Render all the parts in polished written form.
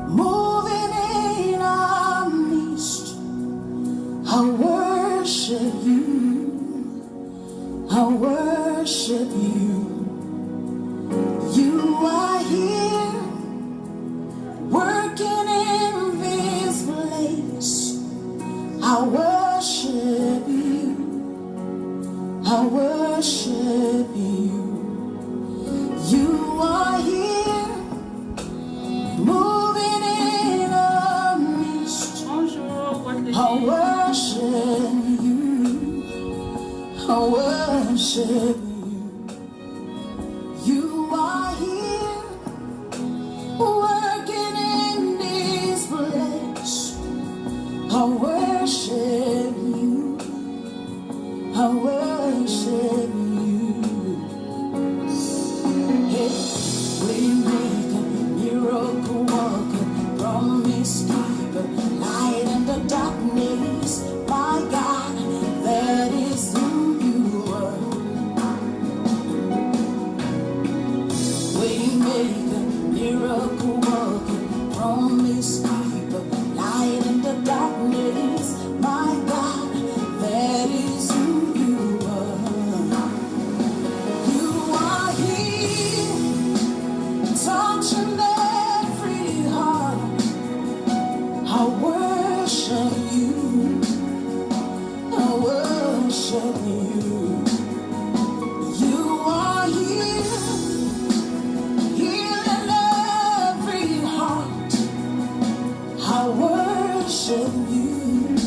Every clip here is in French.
moving in our midst. I worship you, I worship you. You are here, working in this place. I worship you, I worship you. You are here, moving in our midst. I worship you, I worship you. You are here, working in this place. I worship you, I worship you. Hey, we make a miracle worker, promise keeper, light in the darkness. My God, that is who you are. We make a miracle worker, promise keeper, light in the darkness. My God, that is who you are. You are here, touching every heart. I worship you, I worship you. You are here, healing every heart. I worship you,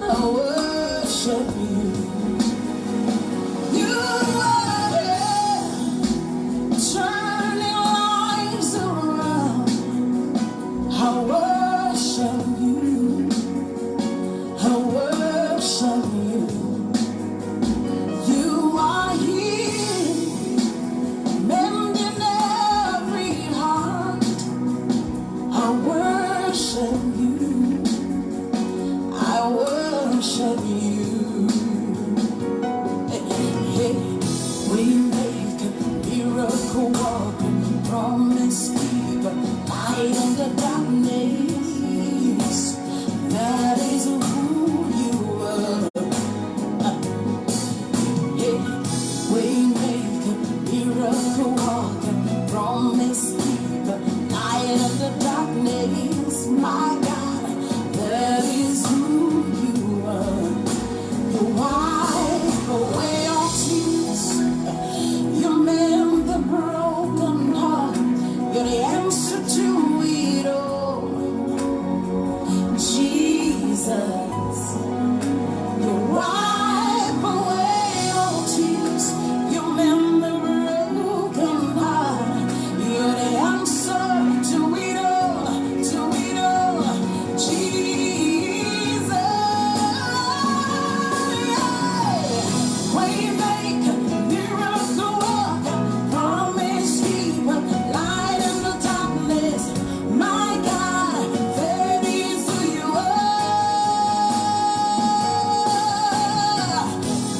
I worship you. You are here, turning lives around. I worship you, I worship you. You are here, mending every heart. I worship you, I worship you. Hey, we make a miracle walking, promise keeper, light in the darkness. That is who you are. Yeah, we make a miracle walking, promise keeper, light in the darkness. My God, that is who you are. You wipe away all tears, you mend the broken heart. You're the answer to it all, Jesus. You wipe away all tears, you mend the broken heart. You're the answer to it all, Jesus. Yeah. We make a miracle worker, promise keeper, light in the darkness. My God, that is who you are.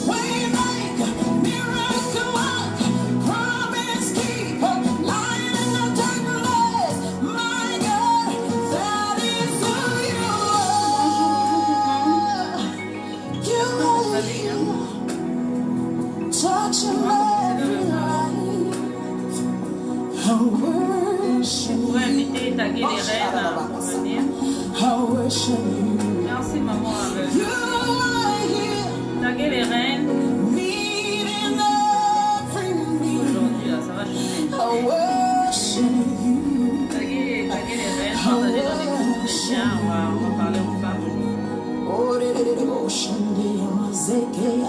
We make a miracle worker, promise keeper, light in the darkness. My God, that is who you are. You are here, touching every life. I worship Vous pouvez you, inviter taguer les reines à venir. I worship you. Merci maman. You are here, Taguer les reines. meeting every need. Aujourd'hui, là, ça va changer. I worship you. Taguer les reines, partager dans les groupes chrétiens. On va parler aux femmes aujourd'hui. Oh, the devotion, the Ezekiel.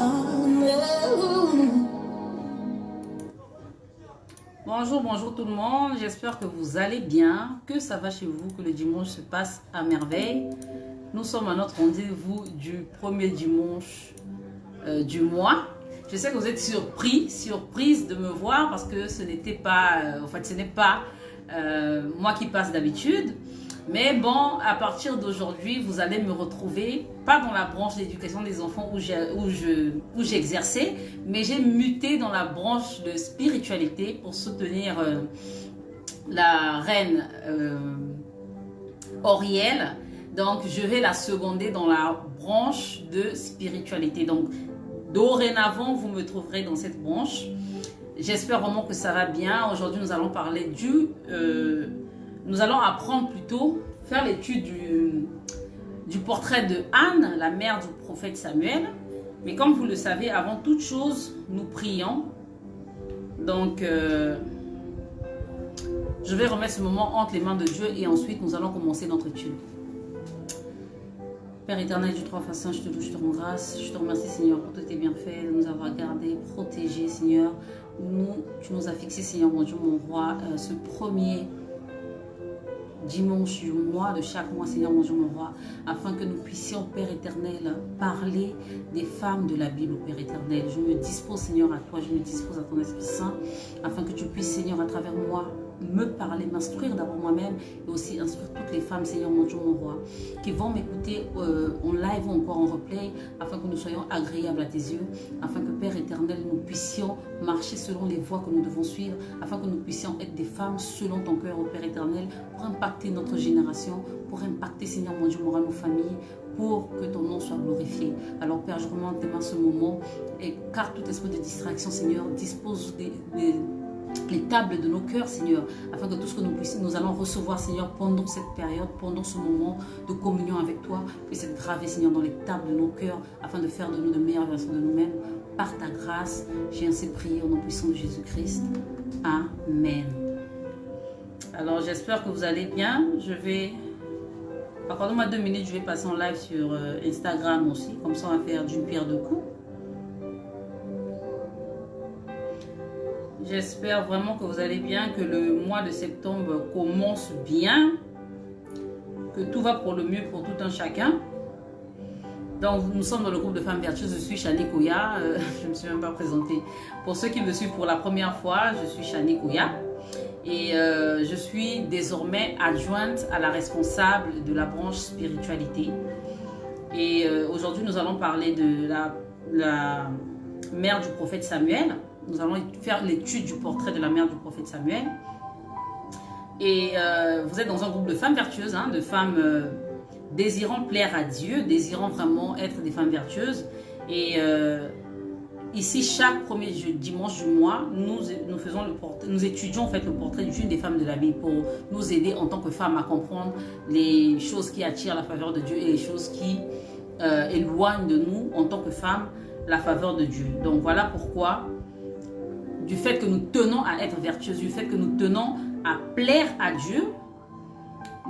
Bonjour tout le monde, j'espère que vous allez bien, que ça va chez vous, que le dimanche se passe à merveille. Nous sommes à notre rendez-vous du premier dimanche du mois. Je sais que vous êtes surprise de me voir parce que ce n'était pas, ce n'est pas moi qui passe d'habitude. Mais bon, à partir d'aujourd'hui, vous allez me retrouver, pas dans la branche d'éducation des enfants où j'exerçais, mais j'ai muté dans la branche de spiritualité pour soutenir la reine Auriel. Donc, je vais la seconder dans la branche de spiritualité. Donc, dorénavant, vous me trouverez dans cette branche. J'espère vraiment que ça va bien. Aujourd'hui, nous allons parler nous allons apprendre plutôt, faire l'étude du portrait de Anne, la mère du prophète Samuel. Mais comme vous le savez, avant toute chose, nous prions. Donc, je vais remettre ce moment entre les mains de Dieu et ensuite, nous allons commencer notre étude. Père éternel du trois façons, je te loue, je te rends grâce. Je te remercie, Seigneur, pour tous tes bienfaits, de nous avoir gardés, protégés, Seigneur. Tu nous as fixé, Seigneur, mon Dieu, mon roi, ce premier dimanche du mois, de chaque mois, Seigneur, mon Dieu, mon roi, afin que nous puissions, Père éternel, parler des femmes de la Bible, Père éternel. Je me dispose, Seigneur, à toi, je me dispose à ton Esprit Saint, afin que tu puisses, Seigneur, à travers moi, me parler, m'instruire d'abord moi-même et aussi instruire toutes les femmes, Seigneur, mon Dieu, mon roi, qui vont m'écouter en live ou encore en replay, afin que nous soyons agréables à tes yeux, afin que, Père éternel, nous puissions marcher selon les voies que nous devons suivre, afin que nous puissions être des femmes selon ton cœur, au Père éternel, pour impacter notre génération, pour impacter, Seigneur, mon Dieu, mon roi, nos familles, pour que ton nom soit glorifié. Alors, Père, je remonte tes mains ce moment, et car tout esprit de distraction, Seigneur, dispose les tables de nos cœurs, Seigneur, afin que tout ce que nous allons recevoir, Seigneur, pendant cette période, pendant ce moment de communion avec toi, puisse être gravé, Seigneur, dans les tables de nos cœurs, afin de faire de nous de meilleures versions de nous-mêmes. Par ta grâce, j'ai ainsi prié au nom puissant de Jésus-Christ. Amen. Alors, j'espère que vous allez bien. Accordez-moi 2 minutes, je vais passer en live sur Instagram aussi, comme ça on va faire d'une pierre deux coups. J'espère vraiment que vous allez bien, que le mois de septembre commence bien, que tout va pour le mieux pour tout un chacun. Donc, nous sommes dans le groupe de femmes vertueuses. Je suis Chani Koya. Je ne me suis même pas présentée. Pour ceux qui me suivent pour la première fois, je suis Chani Koya. Et je suis désormais adjointe à la responsable de la branche spiritualité. Et aujourd'hui, nous allons parler de la mère du prophète Samuel. Nous allons faire l'étude du portrait de la mère du prophète Samuel. Et vous êtes dans un groupe de femmes vertueuses, hein, de femmes désirant plaire à Dieu, désirant vraiment être des femmes vertueuses. Et ici, chaque premier dimanche du mois, nous étudions en fait le portrait d'une des femmes de la Bible pour nous aider en tant que femmes à comprendre les choses qui attirent la faveur de Dieu et les choses qui éloignent de nous en tant que femmes la faveur de Dieu. Donc voilà pourquoi, du fait que nous tenons à être vertueuses, du fait que nous tenons à plaire à Dieu,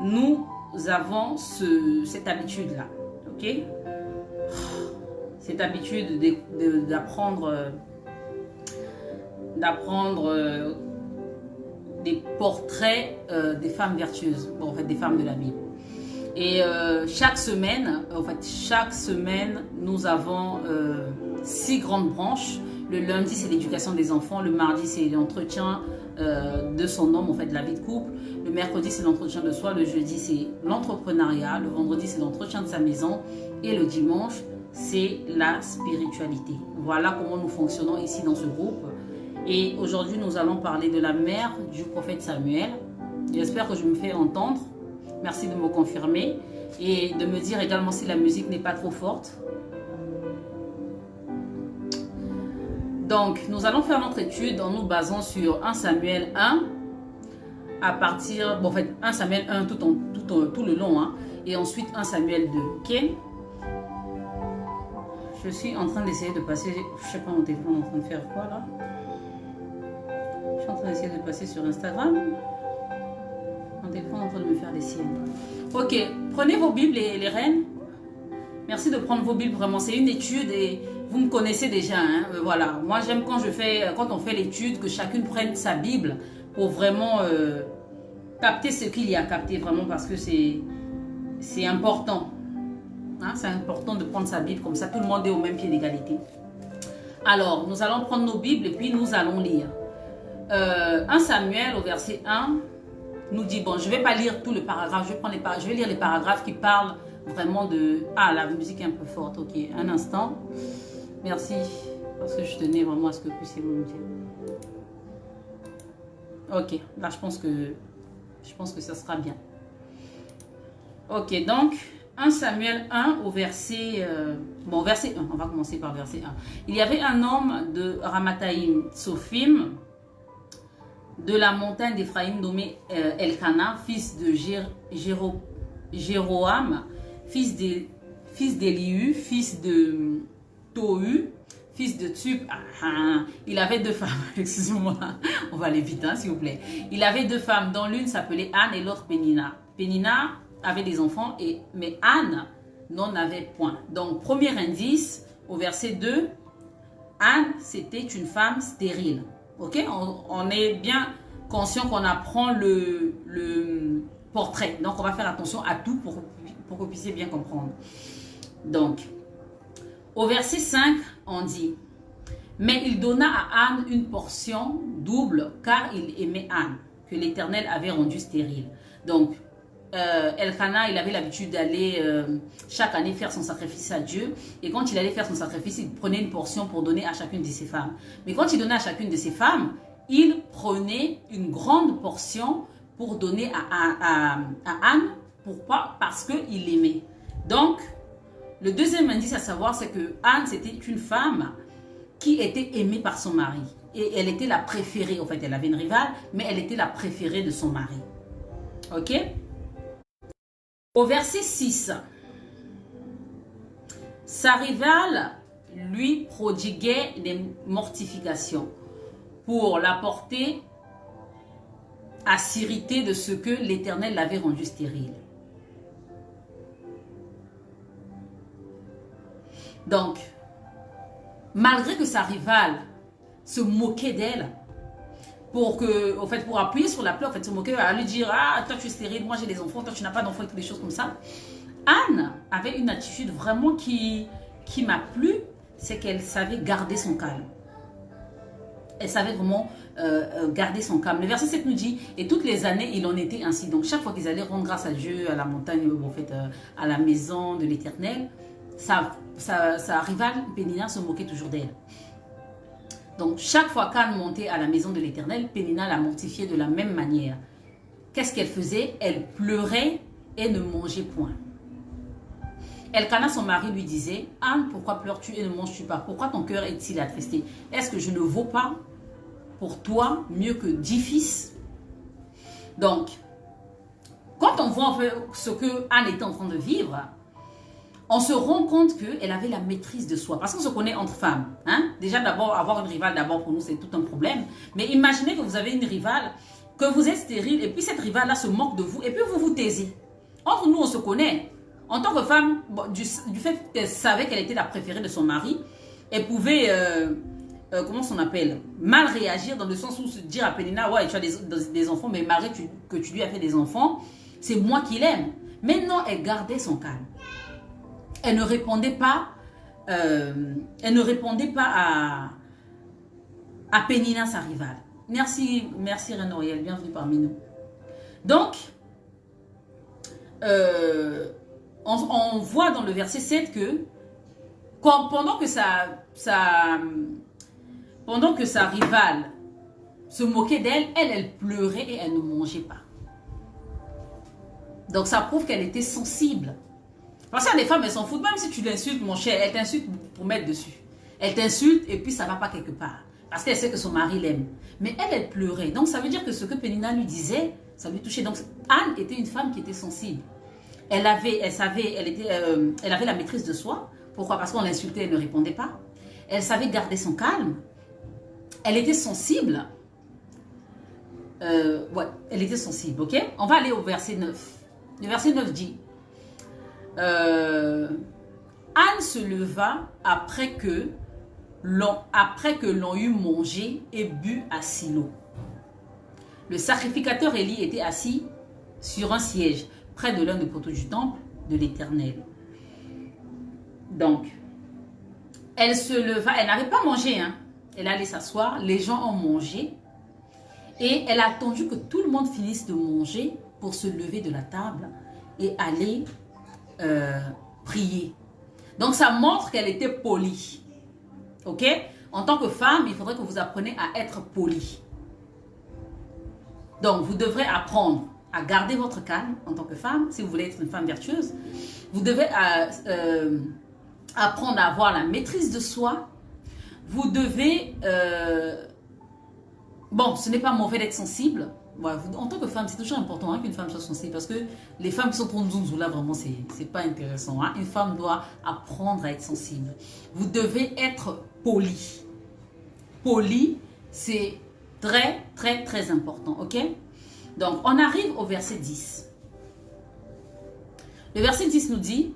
nous avons cette habitude-là. Ok? Cette habitude d'apprendre des portraits des femmes vertueuses, bon, en fait des femmes de la Bible. Et chaque semaine, nous avons 6 grandes branches. Le lundi, c'est l'éducation des enfants. Le mardi, c'est l'entretien de son homme, en fait, la vie de couple. Le mercredi, c'est l'entretien de soi. Le jeudi, c'est l'entrepreneuriat. Le vendredi, c'est l'entretien de sa maison. Et le dimanche, c'est la spiritualité. Voilà comment nous fonctionnons ici dans ce groupe. Et aujourd'hui, nous allons parler de la mère du prophète Samuel. J'espère que je me fais entendre. Merci de me confirmer et de me dire également si la musique n'est pas trop forte. Donc, nous allons faire notre étude en nous basant sur 1 Samuel 1 à partir, bon, en fait, 1 Samuel 1 tout le long, hein, et ensuite 1 Samuel 2, ok? Je suis en train d'essayer de passer, je sais pas mon téléphone est en train de faire quoi là? Je suis en train d'essayer de passer sur Instagram. Mon téléphone est en train de me faire des siennes. Ok, prenez vos Bibles les reines. Merci de prendre vos Bibles, vraiment, c'est une étude et vous me connaissez déjà, hein, voilà. Moi, j'aime quand on fait l'étude, que chacune prenne sa Bible pour vraiment capter ce qu'il y a à capter, vraiment, parce que c'est important. Hein, c'est important de prendre sa Bible, comme ça, tout le monde est au même pied d'égalité. Alors, nous allons prendre nos Bibles et puis nous allons lire. 1 Samuel, au verset 1, nous dit, bon, je ne vais pas lire tout le paragraphe, je vais lire les paragraphes qui parlent vraiment de... Ah, la musique est un peu forte, ok, un instant. Merci, parce que je tenais vraiment à ce que vous puissiez me dire. Ok, là je pense que Je pense que ça sera bien. Ok, donc 1 Samuel 1 au verset... verset 1, on va commencer par verset 1. Il y avait un homme de Ramathaïm Tsophim, de la montagne d'Éphraïm, nommé Elkana, fils de Jéroam, fils d'Élihu, fils de Tohu, fils de Tub. Il avait 2 femmes, excusez-moi, on va aller vite, hein, s'il vous plaît. Il avait 2 femmes, dont l'une s'appelait Anne et l'autre Pénina. Pénina avait des enfants, mais Anne n'en avait point. Donc, premier indice, au verset 2, Anne, c'était une femme stérile. Ok, on est bien conscient qu'on apprend le portrait. Donc, on va faire attention à tout pour que vous puissiez bien comprendre. Donc, au verset 5, on dit, « Mais il donna à Anne une portion double, car il aimait Anne, que l'Éternel avait rendue stérile. » Donc, Elkana, il avait l'habitude d'aller chaque année faire son sacrifice à Dieu. Et quand il allait faire son sacrifice, il prenait une portion pour donner à chacune de ses femmes. Mais quand il donnait à chacune de ses femmes, il prenait une grande portion pour donner à Anne. Pourquoi? Parce qu'il l'aimait. Donc, le deuxième indice à savoir, c'est que Anne, c'était une femme qui était aimée par son mari. Et elle était la préférée. En fait, elle avait une rivale, mais elle était la préférée de son mari. Ok? Au verset 6, sa rivale lui prodiguait des mortifications pour la porter à s'irriter de ce que l'Éternel l'avait rendu stérile. Donc, malgré que sa rivale se moquait d'elle, pour appuyer sur la plaie, se moquer, à lui dire, ah, toi tu es stérile, moi j'ai des enfants, toi tu n'as pas d'enfants, et toutes les choses comme ça. Anne avait une attitude vraiment qui m'a plu, c'est qu'elle savait garder son calme. Elle savait vraiment garder son calme. Le verset 7 nous dit, et toutes les années, il en était ainsi. Donc chaque fois qu'ils allaient rendre grâce à Dieu, à la montagne, à la maison de l'Éternel, sa rivale Pénina se moquait toujours d'elle. Donc, chaque fois qu'Anne montait à la maison de l'Éternel, Pénina la mortifiait de la même manière. Qu'est-ce qu'elle faisait? Elle pleurait et ne mangeait point. Elkana, son mari, lui disait, « Anne, pourquoi pleures-tu et ne manges-tu pas? Pourquoi ton cœur est-il attristé? Est-ce que je ne vaux pas pour toi mieux que 10 fils? » Donc, quand on voit en fait ce que Anne était en train de vivre, on se rend compte qu'elle avait la maîtrise de soi. Parce qu'on se connaît entre femmes. Hein? Déjà, d'abord, avoir une rivale, d'abord, pour nous, c'est tout un problème. Mais imaginez que vous avez une rivale, que vous êtes stérile, et puis cette rivale-là se moque de vous, et puis vous vous taisez. Entre nous, on se connaît. En tant que femme, du fait qu'elle savait qu'elle était la préférée de son mari, elle pouvait, comment on appelle, mal réagir, dans le sens où se dire à Pénina, ouais, tu as des enfants, mais malgré que tu lui as fait des enfants, c'est moi qui l'aime. Maintenant, elle gardait son calme. Elle ne répondait pas, à Pénina, sa rivale. Merci Reine Oriel, bienvenue parmi nous. Donc, on voit dans le verset 7 que pendant que sa rivale se moquait d'elle, elle pleurait et elle ne mangeait pas. Donc ça prouve qu'elle était sensible. Parce que les femmes, elles s'en foutent. Même si tu l'insultes, mon cher, elle t'insulte pour mettre dessus. Elle t'insulte et puis ça ne va pas quelque part. Parce qu'elle sait que son mari l'aime. Mais elle pleurait. Donc ça veut dire que ce que Pénina lui disait, ça lui touchait. Donc Anne était une femme qui était sensible. Elle avait la maîtrise de soi. Pourquoi? Parce qu'on l'insultait, elle ne répondait pas. Elle savait garder son calme. Elle était sensible. Ouais, elle était sensible, ok? On va aller au verset 9. Le verset 9 dit... Anne se leva après que l'on eut mangé et bu à Silo. Le sacrificateur Élie était assis sur un siège près de l'un des poteaux du temple de l'Éternel. Donc, elle se leva, elle n'avait pas mangé, hein. Elle allait s'asseoir, les gens ont mangé et elle a attendu que tout le monde finisse de manger pour se lever de la table et aller prier. Donc ça montre qu'elle était polie. Ok? En tant que femme, il faudrait que vous appreniez à être polie. Donc vous devrez apprendre à garder votre calme en tant que femme, si vous voulez être une femme vertueuse. Vous devez apprendre à avoir la maîtrise de soi. Vous devez... bon, ce n'est pas mauvais d'être sensible. Voilà, en tant que femme, c'est toujours important qu'une femme soit sensible parce que les femmes qui sont trop zouzou là, vraiment, c'est pas intéressant. Hein. Une femme doit apprendre à être sensible. Vous devez être poli. Poli, c'est très, très, très important. Ok? Donc, on arrive au verset 10. Le verset 10 nous dit...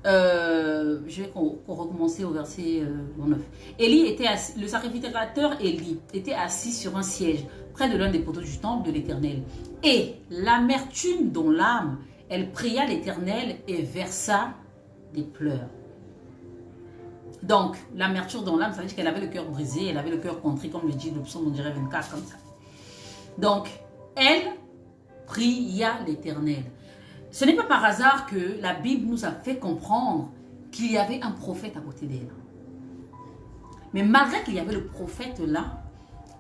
je vais recommencer au verset 9. Le sacrificateur Élie était assis sur un siège près de l'un des poteaux du temple de l'Éternel. Et l'amertume dans l'âme, elle pria l'Éternel et versa des pleurs. Donc, l'amertume dans l'âme, ça veut dire qu'elle avait le cœur brisé, elle avait le cœur contrit, comme le dit le psaume, on dirait 24, comme ça. Donc, elle pria l'Éternel. Ce n'est pas par hasard que la Bible nous a fait comprendre qu'il y avait un prophète à côté d'elle. Mais malgré qu'il y avait le prophète là,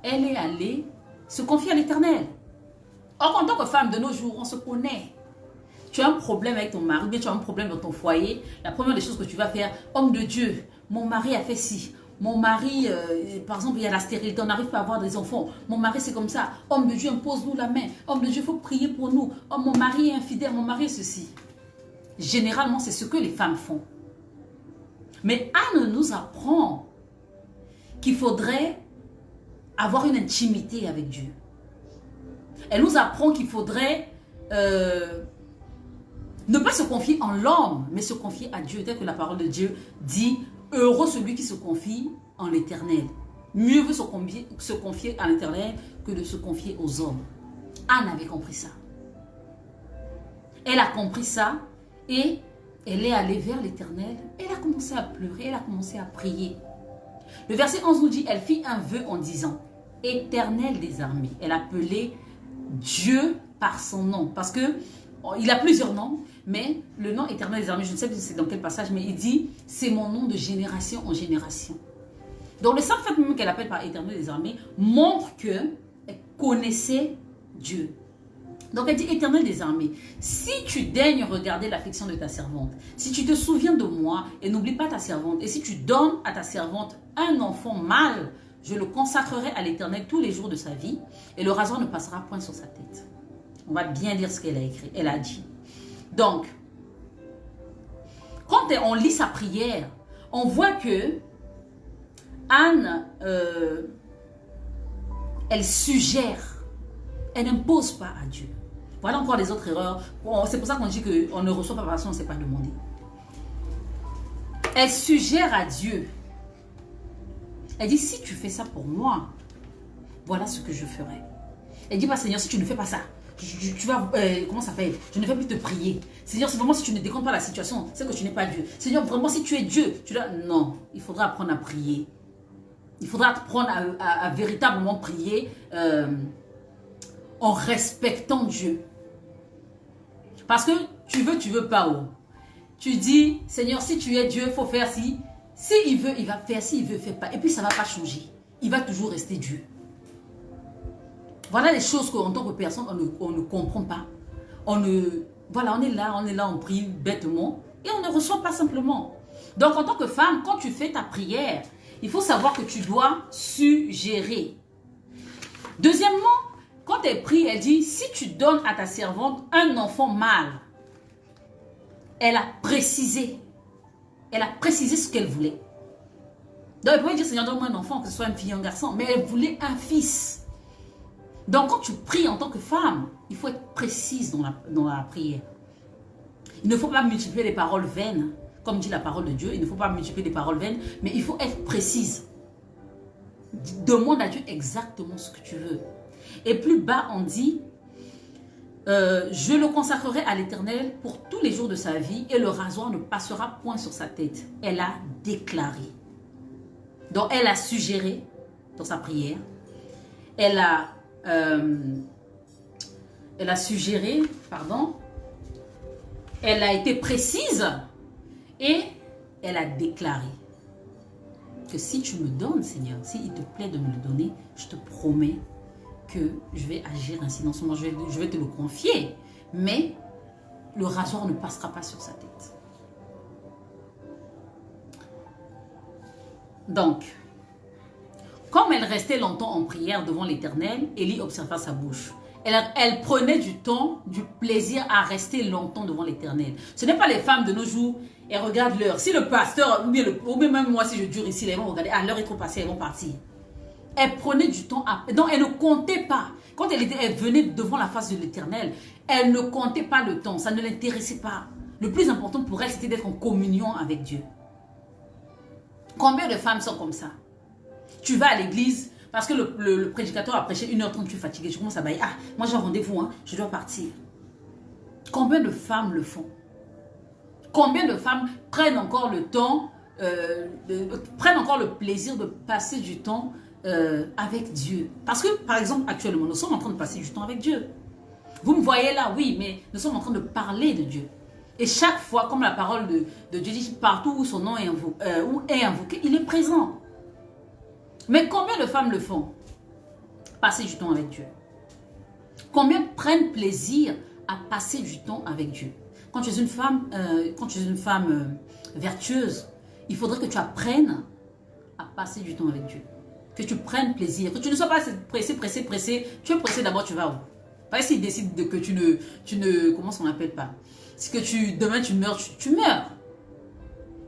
elle est allée se confier à l'Éternel. Or, en tant que femme de nos jours, on se connaît. Tu as un problème avec ton mari, bien tu as un problème dans ton foyer. La première des choses que tu vas faire, homme de Dieu, mon mari a fait ci. Mon mari, par exemple, il y a la stérilité, on n'arrive pas à avoir des enfants. Mon mari, c'est comme ça. Homme de Dieu, impose-nous la main. Homme de Dieu, il faut prier pour nous. Oh, mon mari est infidèle, mon mari est ceci. Généralement, c'est ce que les femmes font. Mais Anne nous apprend qu'il faudrait avoir une intimité avec Dieu. Elle nous apprend qu'il faudrait ne pas se confier en l'homme, mais se confier à Dieu. Tel que la parole de Dieu dit, heureux celui qui se confie en l'Éternel. Mieux vaut se confier à l'Éternel que de se confier aux hommes. Anne avait compris ça. Elle a compris ça et elle est allée vers l'Éternel. Elle a commencé à pleurer, elle a commencé à prier. Le verset 11 nous dit, elle fit un vœu en disant, Éternel des armées. Elle appelait Dieu par son nom. Parce que il a plusieurs noms, mais le nom Éternel des armées, je ne sais pas c'est dans quel passage, mais il dit, c'est mon nom de génération en génération. Donc le simple fait même qu'elle appelle par Éternel des armées montre qu'elle connaissait Dieu. Donc elle dit, Éternel des armées, si tu daignes regarder l'affliction de ta servante, si tu te souviens de moi et n'oublie pas ta servante, et si tu donnes à ta servante un enfant mâle, je le consacrerai à l'Éternel tous les jours de sa vie, et le rasoir ne passera point sur sa tête. On va bien lire ce qu'elle a écrit, elle a dit. Donc, quand on lit sa prière, on voit que Anne, elle suggère, elle n'impose pas à Dieu. Voilà encore les autres erreurs. C'est pour ça qu'on dit qu'on ne reçoit pas parce qu'on ne s'est pas demandé. Elle suggère à Dieu. Elle dit, si tu fais ça pour moi, voilà ce que je ferai. Elle dit pas, Seigneur, si tu ne fais pas ça, tu vas, comment ça s'appelle? Je ne vais plus te prier. Seigneur, c'est vraiment si tu ne décomptes pas la situation, c'est que tu n'es pas Dieu. Seigneur, vraiment si tu es Dieu, tu dois... Non, il faudra apprendre à prier. Il faudra apprendre à véritablement prier en respectant Dieu. Parce que tu veux pas. Oh. Tu dis, Seigneur, si tu es Dieu, il faut faire ci. Si il veut, il va faire. Si il veut, il ne fait pas. Et puis ça ne va pas changer. Il va toujours rester Dieu. Voilà les choses qu'en tant que personne, on ne comprend pas. Voilà, on est là, on prie bêtement. Et on ne reçoit pas simplement. Donc en tant que femme, quand tu fais ta prière, il faut savoir que tu dois suggérer. Deuxièmement, quand elle prie, elle dit, si tu donnes à ta servante un enfant mâle, elle a précisé. Elle a précisé ce qu'elle voulait. Donc elle pouvait dire, Seigneur, donne-moi un enfant, que ce soit une fille ou un garçon. Mais elle voulait un fils. Donc quand tu pries en tant que femme, il faut être précise dans la prière. Il ne faut pas multiplier les paroles vaines. Comme dit la parole de Dieu, il ne faut pas multiplier les paroles vaines, mais il faut être précise. Demande à Dieu exactement ce que tu veux. Et plus bas, on dit, je le consacrerai à l'Éternel pour tous les jours de sa vie et le rasoir ne passera point sur sa tête. Elle a déclaré. Donc, elle a suggéré dans sa prière. Elle a suggéré, pardon. Elle a été précise et elle a déclaré que si tu me donnes, Seigneur, s'il te plaît de me le donner, je te promets que je vais agir ainsi. Non seulement je vais te le confier, mais le rasoir ne passera pas sur sa tête. Donc, comme elle restait longtemps en prière devant l'Éternel, Élie observa sa bouche. Elle prenait du temps, du plaisir à rester longtemps devant l'Éternel. Ce n'est pas les femmes de nos jours, elles regardent l'heure. Si le pasteur, ou même moi, si je dure ici, elles vont regarder, ah, l'heure est trop passée, elles vont partir. Elle prenait du temps, donc elle ne comptait pas. Quand elle venait devant la face de l'Éternel, elle ne comptait pas le temps, ça ne l'intéressait pas. Le plus important pour elle, c'était d'être en communion avec Dieu. Combien de femmes sont comme ça? Tu vas à l'église, parce que le prédicateur a prêché 1h30, tu es fatigué, tu commences à bailler. Ah, moi j'ai un rendez-vous, hein, je dois partir. Combien de femmes le font? Combien de femmes prennent encore le temps, prennent encore le plaisir de passer du temps avec Dieu? Parce que, par exemple, actuellement, nous sommes en train de passer du temps avec Dieu. Vous me voyez là, oui, mais nous sommes en train de parler de Dieu. Et chaque fois, comme la parole de Dieu dit, partout où son nom est invoqué, il est présent. Mais combien de femmes le font? Passer du temps avec Dieu. Combien prennent plaisir à passer du temps avec Dieu? Quand tu es une femme, vertueuse, il faudrait que tu apprennes à passer du temps avec Dieu. Que tu prennes plaisir. Que tu ne sois pas pressé. Tu es pressé d'abord, tu vas où? Pas s'il décide que tu ne comment on n'appelle pas. Si que demain tu meurs, tu meurs.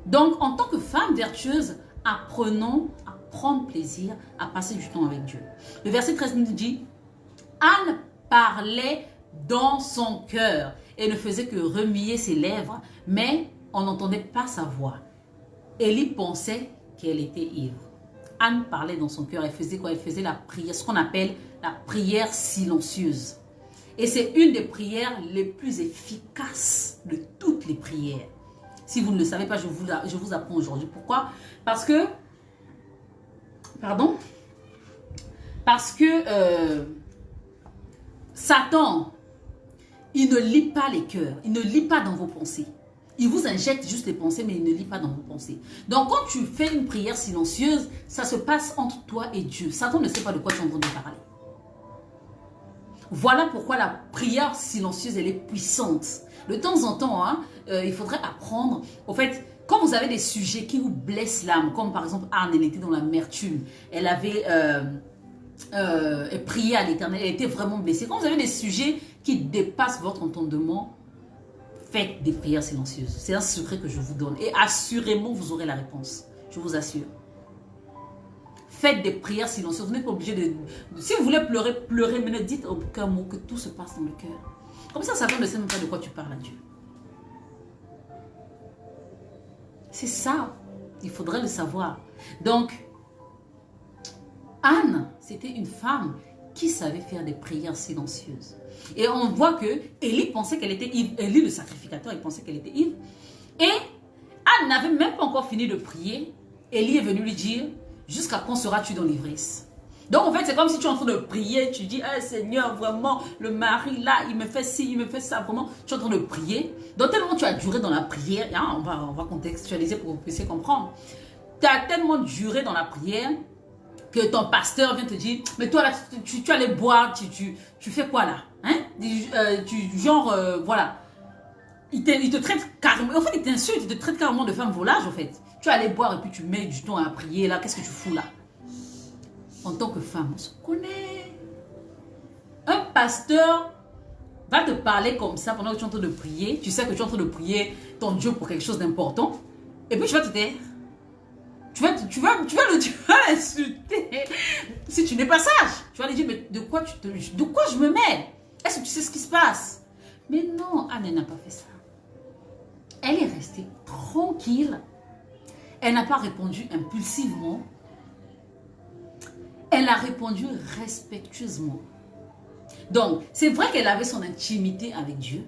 Donc, en tant que femme vertueuse, apprenons à prendre plaisir à passer du temps avec Dieu. Le verset 13 nous dit, Anne parlait dans son cœur et ne faisait que remuer ses lèvres, mais on n'entendait pas sa voix. Élie pensait qu'elle était ivre. Anne parlait dans son cœur, elle faisait quoi? Elle faisait la prière, ce qu'on appelle la prière silencieuse. Et c'est une des prières les plus efficaces de toutes les prières. Si vous ne le savez pas, je vous apprends aujourd'hui. Pourquoi? Parce que, Satan, il ne lit pas les cœurs, il ne lit pas dans vos pensées. Il vous injecte juste les pensées, mais il ne lit pas dans vos pensées. Donc, quand tu fais une prière silencieuse, ça se passe entre toi et Dieu. Satan ne sait pas de quoi tu es en train de parler. Voilà pourquoi la prière silencieuse, elle est puissante. De temps en temps, hein, il faudrait apprendre. Au fait, quand vous avez des sujets qui vous blessent l'âme, comme par exemple Anne, elle était dans l'amertume, elle avait prié à l'Éternel, elle était vraiment blessée. Quand vous avez des sujets qui dépassent votre entendement, faites des prières silencieuses. C'est un secret que je vous donne. Et assurément, vous aurez la réponse. Je vous assure. Faites des prières silencieuses. Vous n'êtes pas obligé de... Si vous voulez pleurer, pleurez, mais ne dites aucun mot, que tout se passe dans le cœur. Comme ça, Satan ne sait même pas de quoi tu parles à Dieu. C'est ça. Il faudrait le savoir. Donc, Anne, c'était une femme qui savait faire des prières silencieuses. Et on voit que Élie pensait qu'elle était ivre. Élie, le sacrificateur, il pensait qu'elle était ivre. Et Anne n'avait même pas encore fini de prier. Élie est venu lui dire, jusqu'à quand seras-tu dans l'ivresse? Donc en fait, c'est comme si tu es en train de prier, tu dis, hey, Seigneur, vraiment, le mari là, il me fait ci, il me fait ça, vraiment, tu es en train de prier. Donc tellement tu as duré dans la prière, hein, on va contextualiser pour que vous puissiez comprendre. Tu as tellement duré dans la prière que ton pasteur vient te dire, mais toi là, tu allais boire, tu fais quoi là, hein? Voilà. Il te traite carrément, en fait il t'insulte, il te traite carrément de femme volage en fait. Tu allais boire et puis tu mets du temps à prier là, qu'est-ce que tu fous là? En tant que femme, on se connaît. Un pasteur va te parler comme ça pendant que tu es en train de prier. Tu sais que tu es en train de prier ton Dieu pour quelque chose d'important. Et puis tu vas te taire. Tu vas l'insulter. Si tu n'es pas sage, tu vas lui dire, mais de quoi je me mets? Est-ce que tu sais ce qui se passe? Mais non, Anne n'a pas fait ça. Elle est restée tranquille. Elle n'a pas répondu impulsivement. Elle a répondu respectueusement. Donc, c'est vrai qu'elle avait son intimité avec Dieu.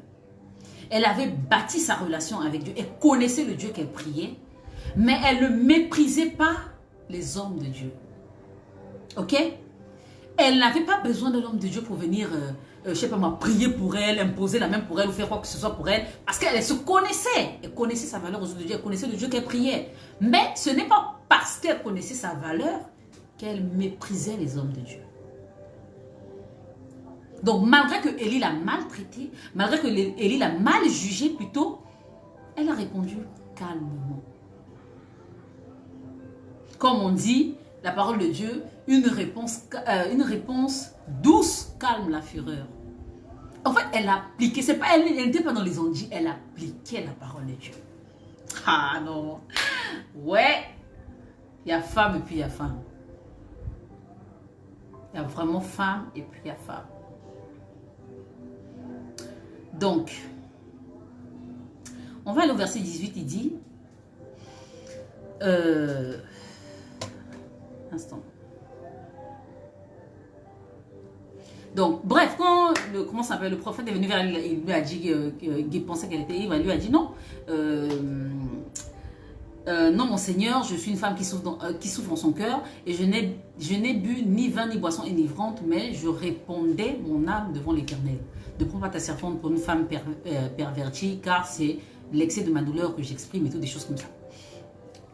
Elle avait bâti sa relation avec Dieu. Elle connaissait le Dieu qu'elle priait. Mais elle ne méprisait pas les hommes de Dieu. Ok? Elle n'avait pas besoin de l'homme de Dieu pour venir, je ne sais pas moi, prier pour elle, imposer la main pour elle ou faire quoi que ce soit pour elle. Parce qu'elle se connaissait. Elle connaissait sa valeur aux yeux de Dieu. Elle connaissait le Dieu qu'elle priait. Mais ce n'est pas parce qu'elle connaissait sa valeur qu'elle méprisait les hommes de Dieu. Donc, malgré que Élie l'a maltraité, malgré que Élie l'a mal jugé plutôt, elle a répondu calmement. Comme on dit, la parole de Dieu, une réponse douce calme la fureur. En fait, elle a appliqué, c'est pas elle n'était pas dans les ondits, elle appliquait la parole de Dieu. Ah non. Ouais. Il y a femme et puis il y a femme. Il y a vraiment femme et puis il y a femme. Donc, on va aller au verset 18, il dit... instant. Donc, bref, quand le prophète est venu vers elle, il lui a dit qu'il pensait qu'elle était ivre, il lui a dit non. Non, mon Seigneur, je suis une femme qui souffre en son cœur et je n'ai bu ni vin ni boisson enivrante, mais je répondais mon âme devant l'Éternel. Ne prends pas ta servante pour une femme pervertie, car c'est l'excès de ma douleur que j'exprime et tout, des choses comme ça.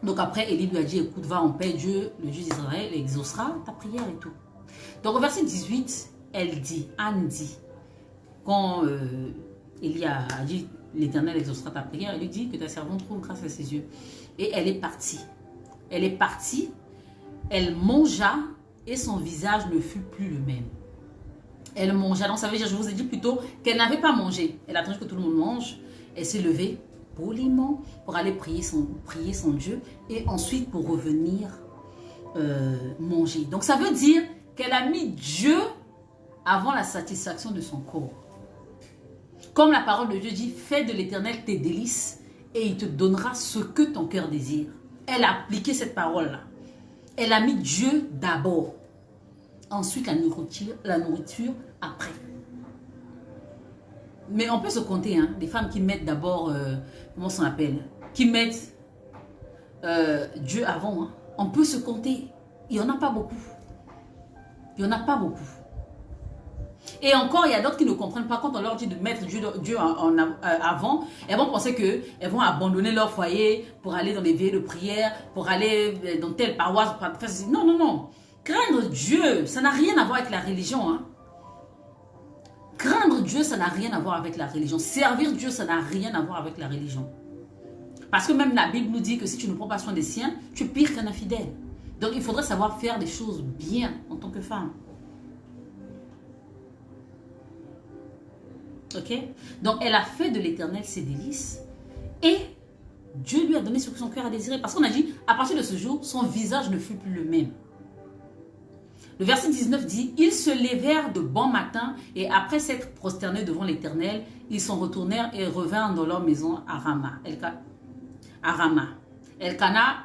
Donc après, Élie lui a dit, écoute, va en paix, Dieu, le Dieu d'Israël, exaucera ta prière et tout. Donc au verset 18, Anne dit, quand Élie a dit, l'Éternel exaucera ta prière, elle lui dit que ta servante trouve grâce à ses yeux. Et elle est partie. Elle est partie, elle mangea et son visage ne fut plus le même. Elle mangea, donc ça veut dire, je vous ai dit plutôt qu'elle n'avait pas mangé. Elle a attendu que tout le monde mange. Elle s'est levée poliment pour aller prier son Dieu et ensuite pour revenir manger. Donc ça veut dire qu'elle a mis Dieu avant la satisfaction de son corps. Comme la parole de Dieu dit, fais de l'Éternel tes délices et il te donnera ce que ton cœur désire. Elle a appliqué cette parole-là. Elle a mis Dieu d'abord. Ensuite, la nourriture après. Mais on peut se compter, hein, des femmes qui mettent d'abord, comment ça s'appelle, qui mettent Dieu avant. Hein. On peut se compter. Il n'y en a pas beaucoup. Il n'y en a pas beaucoup. Et encore, il y a d'autres qui ne comprennent pas quand on leur dit de mettre Dieu avant. Elles vont penser qu'elles vont abandonner leur foyer pour aller dans les veillées de prière, pour aller dans telle paroisse. Non, non, non. Craindre Dieu, ça n'a rien à voir avec la religion. Hein. Craindre Dieu, ça n'a rien à voir avec la religion. Servir Dieu, ça n'a rien à voir avec la religion. Parce que même la Bible nous dit que si tu ne prends pas soin des siens, tu es pire qu'un infidèle. Donc il faudrait savoir faire des choses bien en tant que femme. Ok? Donc elle a fait de l'Éternel ses délices et Dieu lui a donné ce que son cœur a désiré. Parce qu'on a dit, à partir de ce jour, son visage ne fut plus le même. Le verset 19 dit, ils se levèrent de bon matin et après s'être prosternés devant l'Éternel, ils s'en retournèrent et revinrent dans leur maison à Rama. Elkana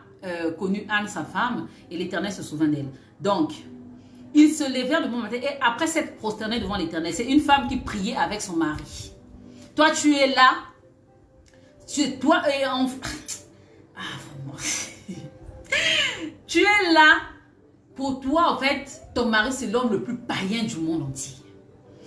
connut Anne, sa femme, et l'Éternel se souvint d'elle. Donc, ils se levèrent de bon matin et après s'être prosternés devant l'Éternel. C'est une femme qui priait avec son mari. Toi, tu es là. Toi et en... Ah, vraiment. Tu es là. Pour toi, en fait, ton mari, c'est l'homme le plus païen du monde entier.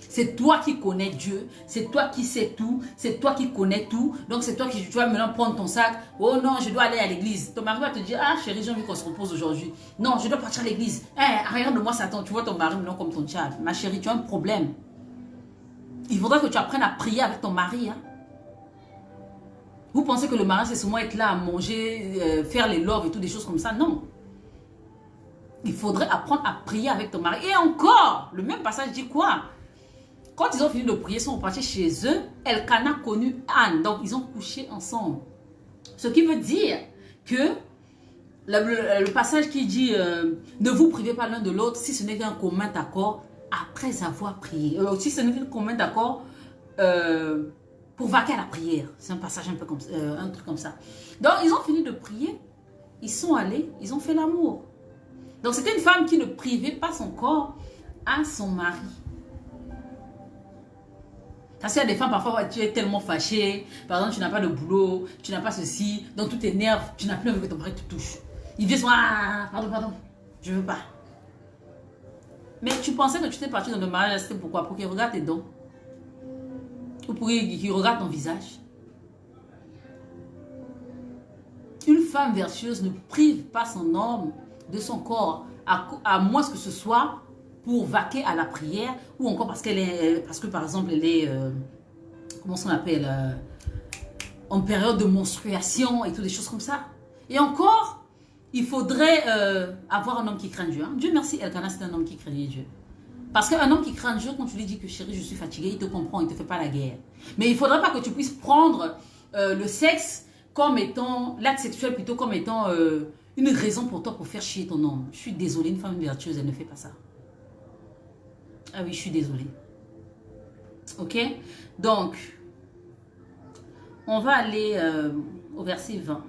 C'est toi qui connais Dieu. C'est toi qui sais tout. C'est toi qui connais tout. Donc, c'est toi qui tu vas maintenant prendre ton sac. Oh non, je dois aller à l'église. Ton mari va te dire, ah chérie, j'ai envie qu'on se repose aujourd'hui. Non, je dois partir à l'église. Regarde-moi, Satan. Tu vois ton mari maintenant comme ton chat. Ma chérie, tu as un problème. Il faudra que tu apprennes à prier avec ton mari. Hein. Vous pensez que le mari, c'est seulement être là à manger, faire les loves et tout, des choses comme ça? Non. Il faudrait apprendre à prier avec ton mari. Et encore, le même passage dit quoi? Quand ils ont fini de prier, ils sont partis chez eux. Elkana connut Anne. Donc, ils ont couché ensemble. Ce qui veut dire que le passage qui dit ne vous privez pas l'un de l'autre si ce n'est qu'un commun accord après avoir prié. Si ce n'est qu'un commun accord pour vaquer à la prière. C'est un passage un peu comme un truc comme ça. Donc, ils ont fini de prier. Ils sont allés, ils ont fait l'amour. Donc, c'était une femme qui ne privait pas son corps à son mari. Parce qu'il y a des femmes, parfois, tu es tellement fâchée. Par exemple, tu n'as pas de boulot, tu n'as pas ceci. Donc, tout t'énerve, tu n'as plus envie que ton mari te touche. Il vient souvent, ah, pardon, je ne veux pas. Mais tu pensais que tu t'es parti dans le mariage, c'était pourquoi? Pour qu'il regarde tes dents. Ou pour qu'il regarde ton visage. Une femme vertueuse ne prive pas son homme de son corps, à moins que ce soit pour vaquer à la prière, ou encore parce que par exemple, elle est, comment on appelle, en période de menstruation et toutes des choses comme ça. Et encore, il faudrait avoir un homme qui craint Dieu. Hein. Dieu merci, Elkanah, c'est un homme qui craignait Dieu. Parce qu'un homme qui craint Dieu, quand tu lui dis que chérie, je suis fatigué, il te comprend, il ne te fait pas la guerre. Mais il ne faudrait pas que tu puisses prendre le sexe comme étant, l'acte sexuel plutôt comme étant une raison pour toi pour faire chier ton homme. Je suis désolée, une femme vertueuse, elle ne fait pas ça. Ah oui, je suis désolée. Ok? Donc, on va aller au verset 20.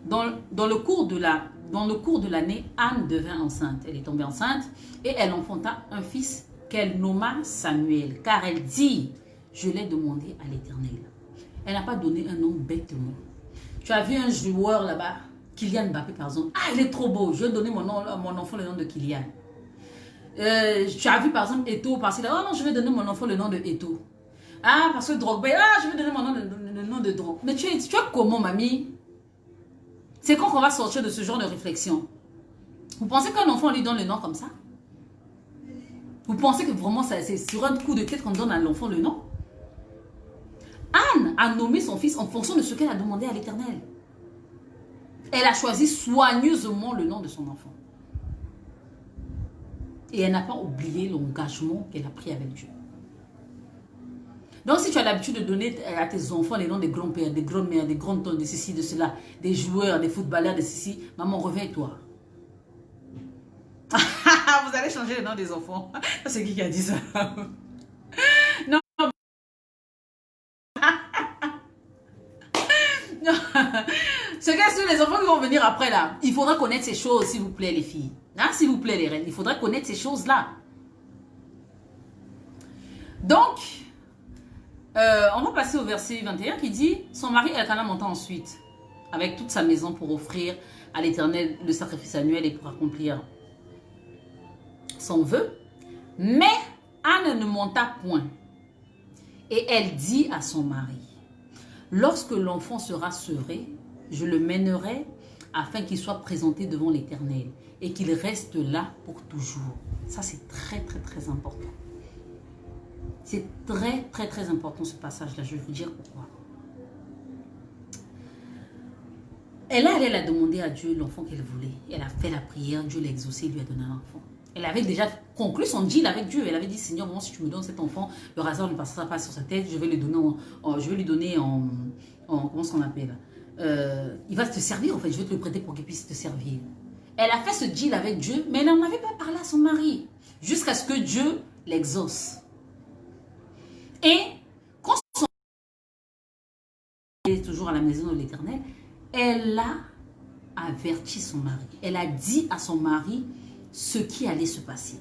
Dans le cours de l'année, Anne devint enceinte. Elle est tombée enceinte et elle enfanta un fils qu'elle nomma Samuel. Car elle dit, je l'ai demandé à l'Éternel. Elle n'a pas donné un nom bêtement. Tu as vu un joueur là-bas, Kylian Mbappé par exemple. Ah, il est trop beau. Je vais donner mon enfant le nom de Kylian. Tu as vu par exemple Eto'o, parce que oh non, je vais donner mon enfant le nom de Eto'o. Ah, parce que Drogba, ah, je vais donner mon nom le nom de Drogba. Mais tu es comment, mamie? C'est quand on va sortir de ce genre de réflexion? Vous pensez qu'un enfant lui donne le nom comme ça? Vous pensez que vraiment c'est sur un coup de tête qu'on donne à l'enfant le nom? Anne a nommé son fils en fonction de ce qu'elle a demandé à l'Éternel. Elle a choisi soigneusement le nom de son enfant. Et elle n'a pas oublié l'engagement qu'elle a pris avec Dieu. Donc, si tu as l'habitude de donner à tes enfants les noms des grands-pères, des grands-mères, des grands-tantes, de ceci, de cela, des joueurs, des footballeurs, de ceci, maman, réveille-toi. Vous allez changer le nom des enfants. C'est qui a dit ça? Non. Non. Ce que sont les enfants qui vont venir après là, il faudra connaître ces choses, s'il vous plaît, les filles. Hein, s'il vous plaît, les reines, il faudra connaître ces choses-là. Donc, on va passer au verset 21 qui dit, son mari Elkanah monta ensuite avec toute sa maison pour offrir à l'Éternel le sacrifice annuel et pour accomplir son vœu. Mais Anne ne monta point. Et elle dit à son mari, lorsque l'enfant sera sevré, je le mènerai afin qu'il soit présenté devant l'Éternel et qu'il reste là pour toujours. Ça, c'est très, très, très important. C'est très, très, très important ce passage-là. Je vais vous dire pourquoi. Elle a demandé à Dieu l'enfant qu'elle voulait. Elle a fait la prière, Dieu l'a exaucé, lui a donné un enfant. Elle avait déjà conclu son deal avec Dieu. Elle avait dit, Seigneur, bon, si tu me donnes cet enfant, le hasard ne passera pas sur sa tête. Je vais lui donner en comment est-ce qu'on appelle? Il va te servir, en fait. Je vais te le prêter pour qu'il puisse te servir. Elle a fait ce deal avec Dieu, mais elle n'en avait pas parlé à son mari. Jusqu'à ce que Dieu l'exauce. Et quand son mari est toujours à la maison de l'Éternel, elle a averti son mari. Elle a dit à son mari ce qui allait se passer.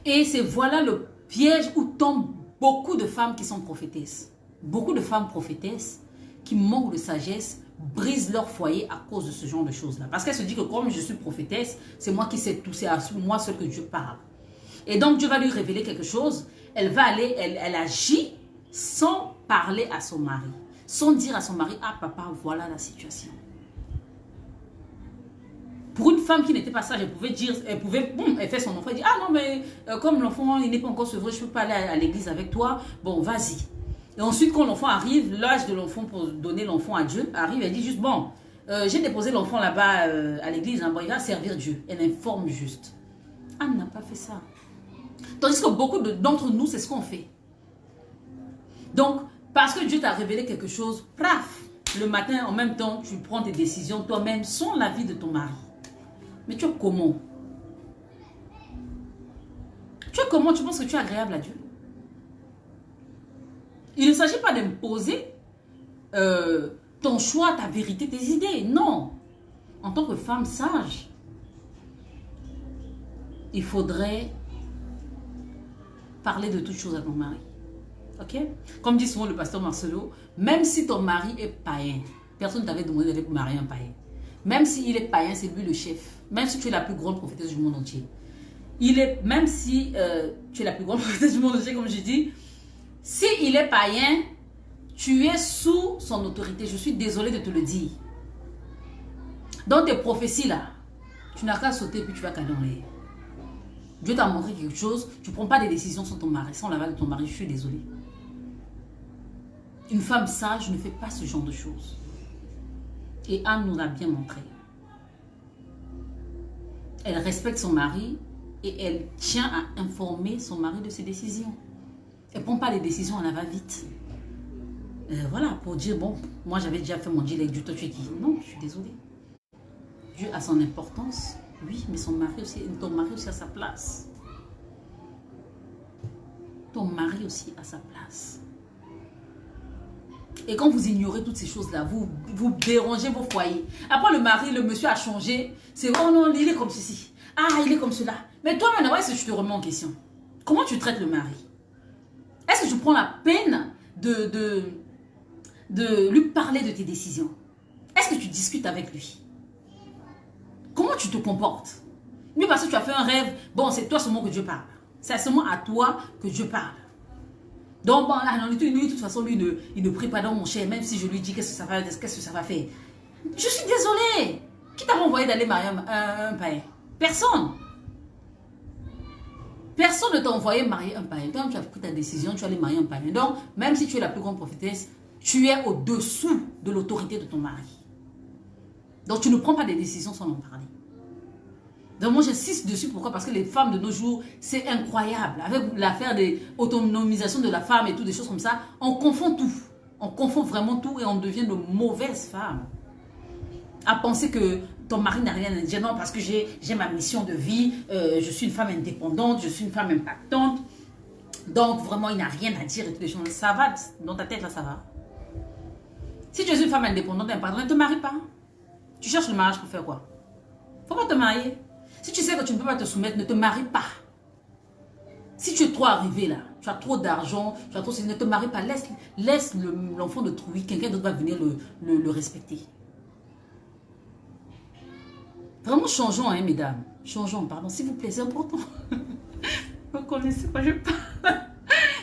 Et c'est voilà le piège où tombent beaucoup de femmes qui sont prophétesses. Beaucoup de femmes prophétesses qui manquent de sagesse brisent leur foyer à cause de ce genre de choses-là. Parce qu'elle se dit que comme je suis prophétesse, c'est moi qui sais tout, c'est à moi seul que Dieu parle. Et donc Dieu va lui révéler quelque chose, elle va aller, elle agit sans parler à son mari. Sans dire à son mari, ah papa, voilà la situation. Pour une femme qui n'était pas sage, elle pouvait dire, elle fait son enfant, elle dit, ah non mais comme l'enfant il n'est pas encore sevré, je ne peux pas aller à l'église avec toi, bon vas-y. Et ensuite quand l'enfant arrive, l'âge de l'enfant pour donner l'enfant à Dieu arrive, elle dit juste, bon, j'ai déposé l'enfant là-bas à l'église, hein, bon, il va servir Dieu. Elle informe juste. Anne n'a pas fait ça. Tandis que beaucoup d'entre nous, c'est ce qu'on fait. Donc, parce que Dieu t'a révélé quelque chose, paf, le matin, en même temps, tu prends tes décisions toi-même sans l'avis de ton mari. Mais tu es comment? Tu es comment? Tu penses que tu es agréable à Dieu? Il ne s'agit pas d'imposer ton choix, ta vérité, tes idées. Non. En tant que femme sage, il faudrait parler de toutes choses à ton mari. Ok? Comme dit souvent le pasteur Marcelo, même si ton mari est païen, personne ne t'avait demandé d'aller marier un païen. Même s'il est païen, c'est lui le chef. Même si tu es la plus grande prophétesse du monde entier. Même si tu es la plus grande prophétesse du monde entier, comme je dis, s'il est païen, tu es sous son autorité. Je suis désolée de te le dire. Dans tes prophéties là, tu n'as qu'à sauter puis tu vas caler en l'air. Dieu t'a montré quelque chose, tu ne prends pas des décisions sans ton mari, sans l'aval de ton mari, je suis désolée. Une femme sage ne fait pas ce genre de choses. Et Anne nous l'a bien montré. Elle respecte son mari et elle tient à informer son mari de ses décisions. Elle ne prend pas les décisions à la va-vite. Voilà, pour dire, bon, moi j'avais déjà fait mon deal avec Dieu, toi tu es qui? Non, je suis désolée. Dieu a son importance, oui, mais son mari aussi, ton mari aussi a sa place. Ton mari aussi a sa place. Et quand vous ignorez toutes ces choses-là, vous dérangez vos foyers. Après, le mari, le monsieur a changé. C'est, oh non, il est comme ceci. Ah, il est comme cela. Mais toi, maintenant, est-ce que tu te remets en question? Comment tu traites le mari? Est-ce que tu prends la peine de lui parler de tes décisions? Est-ce que tu discutes avec lui? Comment tu te comportes? Mais parce que tu as fait un rêve, bon, c'est toi seulement que Dieu parle. C'est seulement à toi que Dieu parle. Donc, bon, là, lui, de toute façon, lui, il ne prie pas dans mon cher, même si je lui dis qu'est-ce que ça va faire. Je suis désolée. Qui t'a envoyé d'aller marier un païen? Personne. Personne ne t'a envoyé marier un païen. Quand tu as pris ta décision, tu es allé marier un païen. Donc, même si tu es la plus grande prophétesse, tu es au-dessous de l'autorité de ton mari. Donc, tu ne prends pas des décisions sans en parler. Donc, moi, j'insiste dessus. Pourquoi? Parce que les femmes de nos jours, c'est incroyable. Avec l'affaire de l'autonomisation de la femme et tout, des choses comme ça, on confond tout. On confond vraiment tout et on devient de mauvaises femmes. À penser que ton mari n'a rien à dire. Non, parce que j'ai ma mission de vie. Je suis une femme indépendante. Je suis une femme impactante. Donc, vraiment, il n'a rien à dire et toutes les choses. Ça va, dans ta tête, là, ça va. Si tu es une femme indépendante, impactante, ne te marie pas. Tu cherches le mariage pour faire quoi? Faut pas te marier. Si tu sais que tu ne peux pas te soumettre, ne te marie pas. Si tu es trop arrivé là, tu as trop d'argent, tu as trop... ne te marie pas. Laisse l'enfant de trouver. Quelqu'un d'autre va venir le respecter. Vraiment, changeons, hein, mesdames. Changeons, pardon, s'il vous plaît, c'est important. Vous ne connaissez pas, je parle.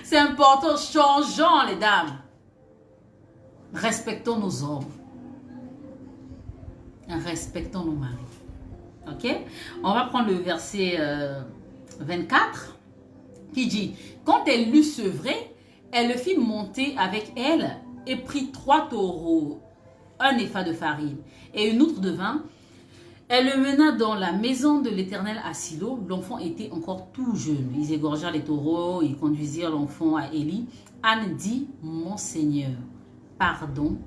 C'est important, changeons, les dames. Respectons nos hommes. Respectons nos maris. Ok? On va prendre le verset 24 qui dit: quand elle l'eut sevré, elle le fit monter avec elle et prit 3 taureaux, un épha de farine et une outre de vin. Elle le mena dans la maison de l'Éternel à Silo. L'enfant était encore tout jeune. Ils égorgèrent les taureaux, ils conduisirent l'enfant à Élie. Anne dit: mon Seigneur, pardon,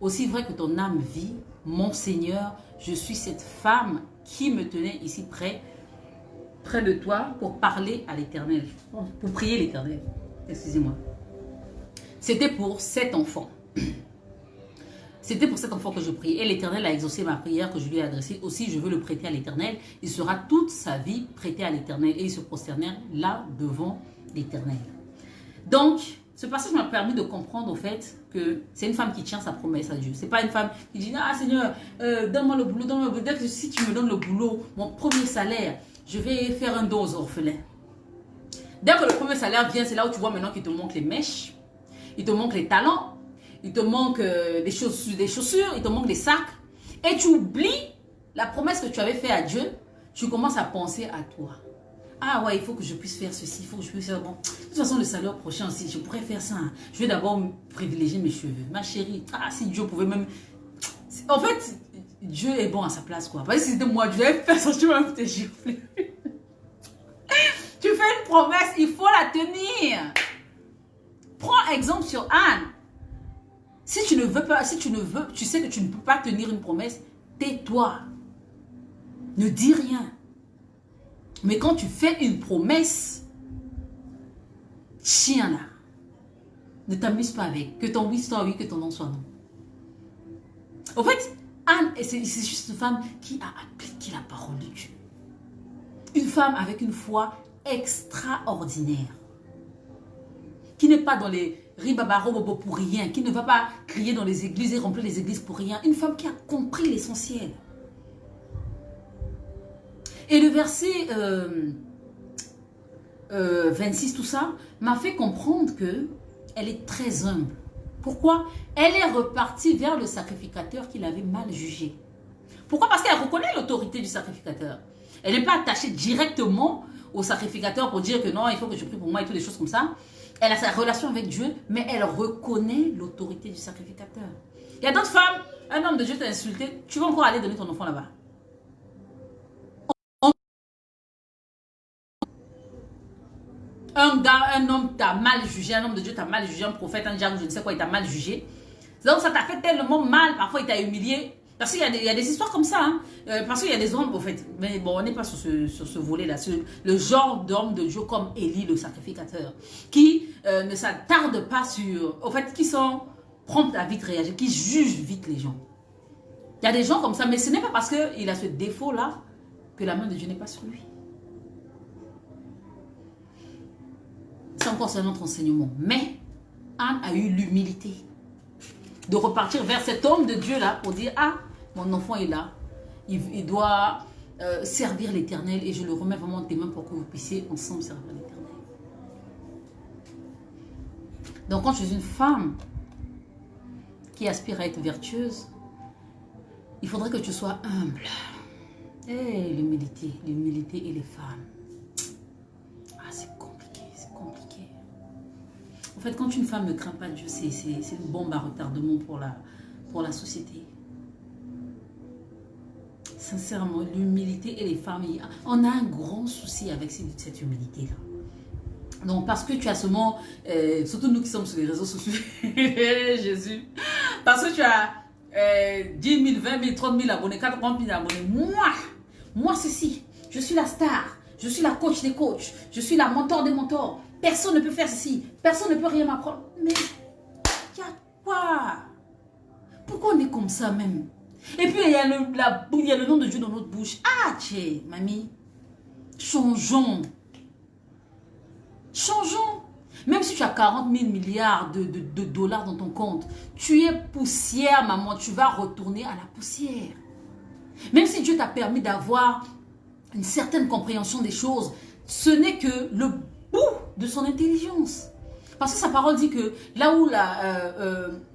aussi vrai que ton âme vit, mon Seigneur, je suis cette femme qui me tenait ici près de toi pour parler à l'Éternel, pour prier l'Éternel. Excusez-moi. C'était pour cet enfant. C'était pour cet enfant que je prie. Et l'Éternel a exaucé ma prière que je lui ai adressée. Aussi, je veux le prêter à l'Éternel. Il sera toute sa vie prêté à l'Éternel. Et ils se prosternèrent là devant l'Éternel. Donc, ce passage m'a permis de comprendre au fait que c'est une femme qui tient sa promesse à Dieu. C'est pas une femme qui dit: ah Seigneur, donne-moi le boulot, donne-moi le boulot. Dès que si tu me donnes le boulot, mon premier salaire, je vais faire un don aux orphelins. Dès que le premier salaire vient, c'est là où tu vois maintenant qu'il te manque les mèches, il te manque les talents, il te manque des chaussures, il te manque des sacs. Et tu oublies la promesse que tu avais faite à Dieu. Tu commences à penser à toi. Ah ouais, il faut que je puisse faire ceci, il faut que je puisse faire... Bon, de toute façon, le salaire prochain aussi, je pourrais faire ça. Hein. Je vais d'abord privilégier mes cheveux. Ma chérie, ah, si Dieu pouvait même... En fait, Dieu est bon à sa place, quoi. Parce que si c'était moi, Dieu avait fait ça, tu vas me te gifler. Tu fais une promesse, il faut la tenir. Prends exemple sur Anne. Si tu ne veux pas, tu sais que tu ne peux pas tenir une promesse, tais-toi. Ne dis rien. Mais quand tu fais une promesse, chien là, ne t'amuse pas avec. Que ton oui soit oui, que ton non soit non. En fait, Anne, c'est juste une femme qui a appliqué la parole de Dieu. Une femme avec une foi extraordinaire. Qui n'est pas dans les ribabarobobo pour rien. Qui ne va pas crier dans les églises et remplir les églises pour rien. Une femme qui a compris l'essentiel. Et le verset 26, tout ça, m'a fait comprendre qu'elle est très humble. Pourquoi? Elle est repartie vers le sacrificateur qui l'avait mal jugé. Pourquoi? Parce qu'elle reconnaît l'autorité du sacrificateur. Elle n'est pas attachée directement au sacrificateur pour dire que non, il faut que je prie pour moi et toutes les choses comme ça. Elle a sa relation avec Dieu, mais elle reconnaît l'autorité du sacrificateur. Il y a d'autres femmes, un homme de Dieu t'a insulté, tu vas encore aller donner ton enfant là-bas. Un homme t'a mal jugé, un homme de Dieu t'a mal jugé, un prophète, un diable, je ne sais quoi, il t'a mal jugé. Donc ça t'a fait tellement mal, parfois il t'a humilié. Parce qu'il y a des histoires comme ça, hein. Parce qu'il y a des hommes, en fait, mais bon, on n'est pas sur ce volet-là, le genre d'homme de Dieu comme Élie, le sacrificateur, qui ne s'attarde pas sur, en fait, qui sont prompts à vite réagir, qui jugent vite les gens. Il y a des gens comme ça, mais ce n'est pas parce qu'il a ce défaut-là que la main de Dieu n'est pas sur lui. C'est encore un autre enseignement. Mais Anne a eu l'humilité de repartir vers cet homme de Dieu-là pour dire, ah, mon enfant est là, il doit servir l'Éternel et je le remets vraiment entre tes mains pour que vous puissiez ensemble servir l'Éternel. Donc quand tu es une femme qui aspire à être vertueuse, il faudrait que tu sois humble. Et l'humilité et les femmes. Ah, c'est compliqué, c'est compliqué. En fait, quand une femme ne craint pas Dieu, c'est une bombe à retardement pour la société. Sincèrement, l'humilité et les femmes, on a un grand souci avec cette humilité-là. Donc, parce que tu as seulement, surtout nous qui sommes sur les réseaux sociaux, Jésus, parce que tu as 10 000, 20 000, 30 000 abonnés, 40 000 abonnés, moi ceci, je suis la star, je suis la coach des coachs, je suis la mentor des mentors, personne ne peut faire ceci, personne ne peut rien m'apprendre. Mais, il y a quoi? Pourquoi on est comme ça même? Et puis, il y a le nom de Dieu dans notre bouche. Ah, tchè, mamie, changeons. Changeons. Même si tu as 40 000 milliards de dollars dans ton compte, tu es poussière, maman, tu vas retourner à la poussière. Même si Dieu t'a permis d'avoir une certaine compréhension des choses, ce n'est que le bout de son intelligence. Parce que sa parole dit que là où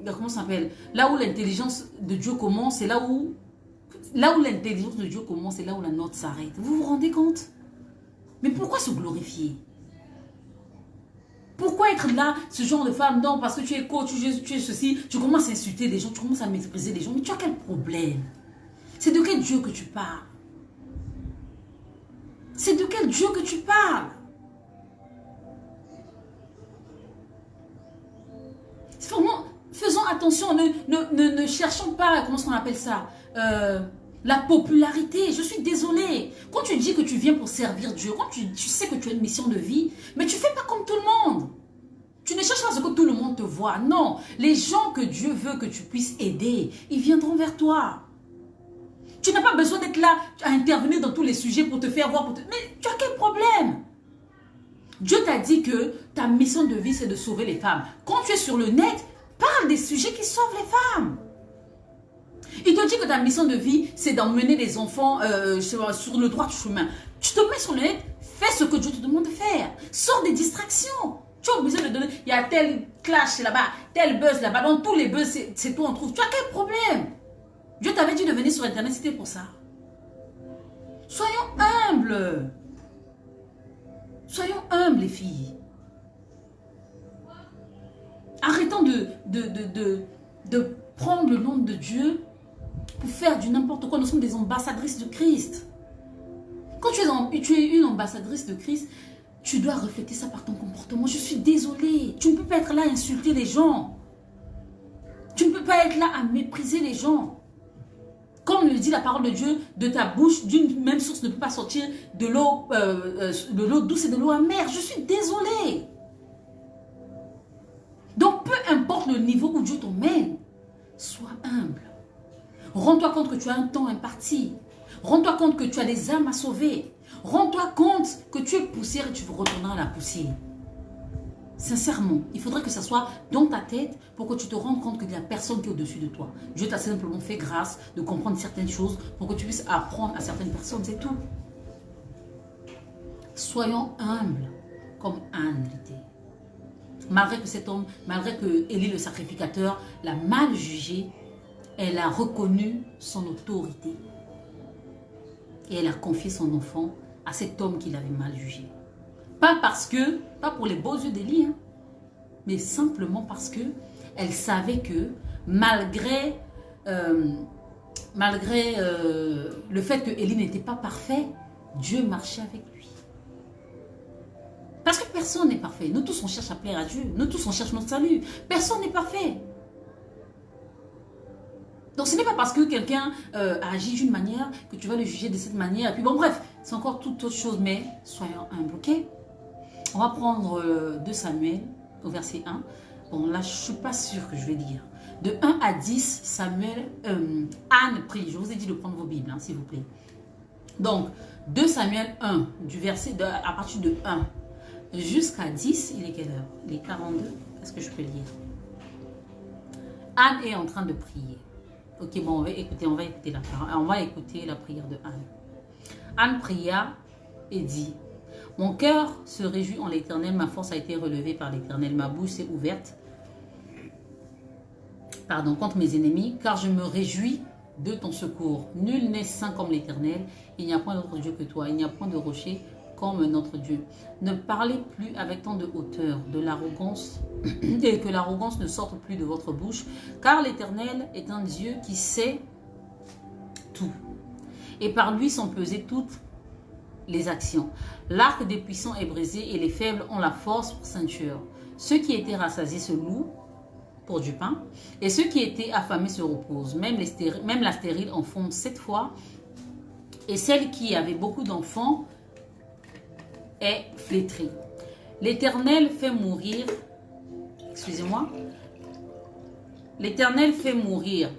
comment ça s'appelle? Là où l'intelligence de Dieu commence, c'est là où l'intelligence de Dieu commence, c'est là où la nôtre s'arrête. Vous vous rendez compte? Mais pourquoi se glorifier? Pourquoi être là, ce genre de femme? Non, parce que tu es coach, tu es ceci, tu commences à insulter les gens, tu commences à mépriser les gens. Mais tu as quel problème? C'est de quel Dieu que tu parles? C'est de quel Dieu que tu parles? Vraiment, faisons attention, ne cherchons pas, comment est-ce qu'on appelle ça, la popularité. Je suis désolée. Quand tu dis que tu viens pour servir Dieu, quand tu sais que tu as une mission de vie, mais tu ne fais pas comme tout le monde. Tu ne cherches pas à ce que tout le monde te voit. Non, les gens que Dieu veut que tu puisses aider, ils viendront vers toi. Tu n'as pas besoin d'être là à intervenir dans tous les sujets pour te faire voir. Mais tu as quel problème? Dieu t'a dit que ta mission de vie, c'est de sauver les femmes. Quand tu es sur le net, parle des sujets qui sauvent les femmes. Il te dit que ta mission de vie, c'est d'emmener les enfants sur le droit chemin. Tu te mets sur le net, fais ce que Dieu te demande de faire. Sors des distractions. Tu as besoin de donner. Il y a tel clash là-bas, tel buzz là-bas. Dans tous les buzz, c'est toi on trouve. Tu as quel problème? Dieu t'avait dit de venir sur Internet, c'était pour ça. Soyons humbles. Soyons humbles, les filles. Arrêtons de prendre le nom de Dieu pour faire du n'importe quoi. Nous sommes des ambassadrices de Christ. Quand tu es une ambassadrice de Christ, tu dois refléter ça par ton comportement. Je suis désolée. Tu ne peux pas être là à insulter les gens. Tu ne peux pas être là à mépriser les gens. Comme le dit la parole de Dieu, de ta bouche, d'une même source ne peut pas sortir de l'eau douce et de l'eau amère. Je suis désolée. Donc, peu importe le niveau où Dieu t'emmène, sois humble. Rends-toi compte que tu as un temps imparti. Rends-toi compte que tu as des âmes à sauver. Rends-toi compte que tu es poussière et tu veux retourner à la poussière. Sincèrement, il faudrait que ça soit dans ta tête pour que tu te rendes compte qu'il n'y a personne qui est au-dessus de toi. Dieu t'a simplement fait grâce de comprendre certaines choses pour que tu puisses apprendre à certaines personnes, c'est tout. Soyons humbles comme Anne l'était. Malgré que cet homme, malgré que Élie le sacrificateur l'a mal jugé, elle a reconnu son autorité. Et elle a confié son enfant à cet homme qui l'avait mal jugé. Pas parce que, pas pour les beaux yeux d'Élie, hein, mais simplement parce que elle savait que malgré le fait que Élie n'était pas parfait, Dieu marchait avec lui. Parce que personne n'est parfait. Nous tous on cherche à plaire à Dieu. Nous tous on cherche notre salut. Personne n'est parfait. Donc ce n'est pas parce que quelqu'un a agi d'une manière que tu vas le juger de cette manière. Et puis bon bref, c'est encore toute autre chose, mais soyons humbles, ok? On va prendre 2 Samuel au verset 1. Bon là je ne suis pas sûre que je vais lire. De 1 à 10, Samuel, Anne prie. Je vous ai dit de prendre vos Bibles, hein, s'il vous plaît. Donc 2 Samuel 1, du verset à partir de 1 jusqu'à 10, il est quelle heure? Il est 42. Est-ce que je peux lire? Anne est en train de prier. Ok, bon, on va écouter la parole. On va écouter la prière de Anne. Anne pria et dit: mon cœur se réjouit en l'Éternel, ma force a été relevée par l'Éternel, ma bouche s'est ouverte contre mes ennemis, car je me réjouis de ton secours. Nul n'est saint comme l'Éternel, il n'y a point d'autre Dieu que toi, il n'y a point de rocher comme notre Dieu. Ne parlez plus avec tant de hauteur, de l'arrogance, et que l'arrogance ne sorte plus de votre bouche, car l'Éternel est un Dieu qui sait tout, et par lui sont pesées toutes les actions. L'arc des puissants est brisé, et les faibles ont la force pour ceinture. Ceux qui étaient rassasiés se louent pour du pain, et ceux qui étaient affamés se reposent. Même la stérile en fonde 7 fois, et celle qui avait beaucoup d'enfants est flétrie. L'Éternel fait mourir, excusez-moi, l'Éternel fait mourir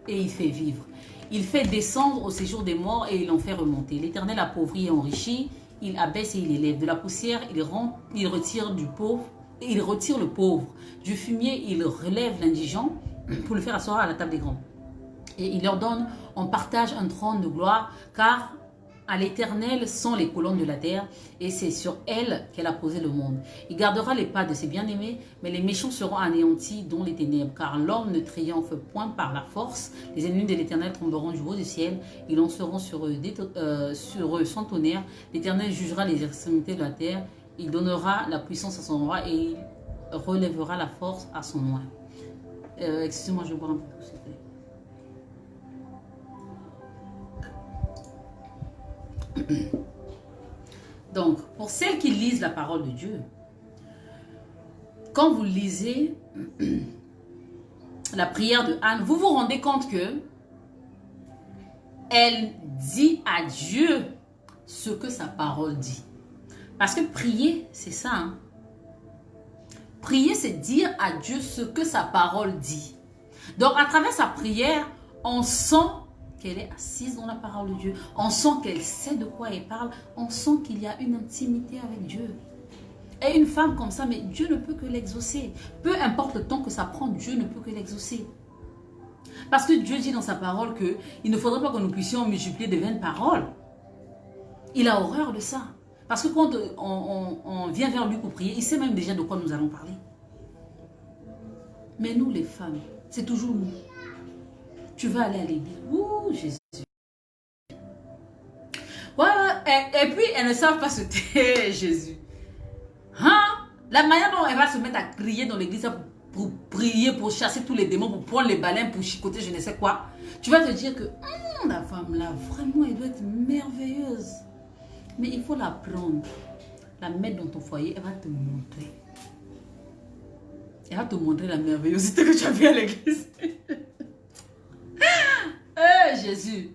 et il fait vivre. Il fait descendre au séjour des morts et il en fait remonter. L'Éternel appauvrit et enrichit, il abaisse et il élève. De la poussière, il retire le pauvre. Du fumier, il relève l'indigent pour le faire asseoir à la table des grands. Et il leur donne en partage un trône de gloire, car à l'Éternel sont les colonnes de la terre, et c'est sur elle qu'elle a posé le monde. Il gardera les pas de ses bien-aimés, mais les méchants seront anéantis dans les ténèbres, car l'homme ne triomphe point par la force. Les ennemis de l'Éternel tomberont du haut du ciel, ils lanceront sur eux son tonnerre. L'Éternel jugera les extrémités de la terre, il donnera la puissance à son roi, et il relèvera la force à son oint. Excusez-moi, je vais boire un peu d'eau, s'il vous plaît. Donc, pour celles qui lisent la parole de Dieu, quand vous lisez la prière de Anne, vous vous rendez compte que elle dit à Dieu ce que sa parole dit. Parce que prier, c'est ça. Hein? Prier, c'est dire à Dieu ce que sa parole dit. Donc, à travers sa prière, on sent qu'elle est assise dans la parole de Dieu. On sent qu'elle sait de quoi elle parle. On sent qu'il y a une intimité avec Dieu. Et une femme comme ça, mais Dieu ne peut que l'exaucer. Peu importe le temps que ça prend, Dieu ne peut que l'exaucer. Parce que Dieu dit dans sa parole qu'il ne faudrait pas que nous puissions multiplier de vaines paroles. Il a horreur de ça. Parce que quand on vient vers lui pour prier, il sait même déjà de quoi nous allons parler. Mais nous les femmes, c'est toujours nous. Tu vas aller à l'église. Ouh, Jésus. Ouais, et puis, elles ne savent pas se taire, Jésus. Hein? La manière dont elle va se mettre à crier dans l'église pour prier, pour chasser tous les démons, pour prendre les balins, pour chicoter je ne sais quoi. Tu vas te dire que la femme là, vraiment, elle doit être merveilleuse. Mais il faut la prendre, la mettre dans ton foyer, elle va te montrer. Elle va te montrer la merveillosité que tu as vue à l'église. Jésus.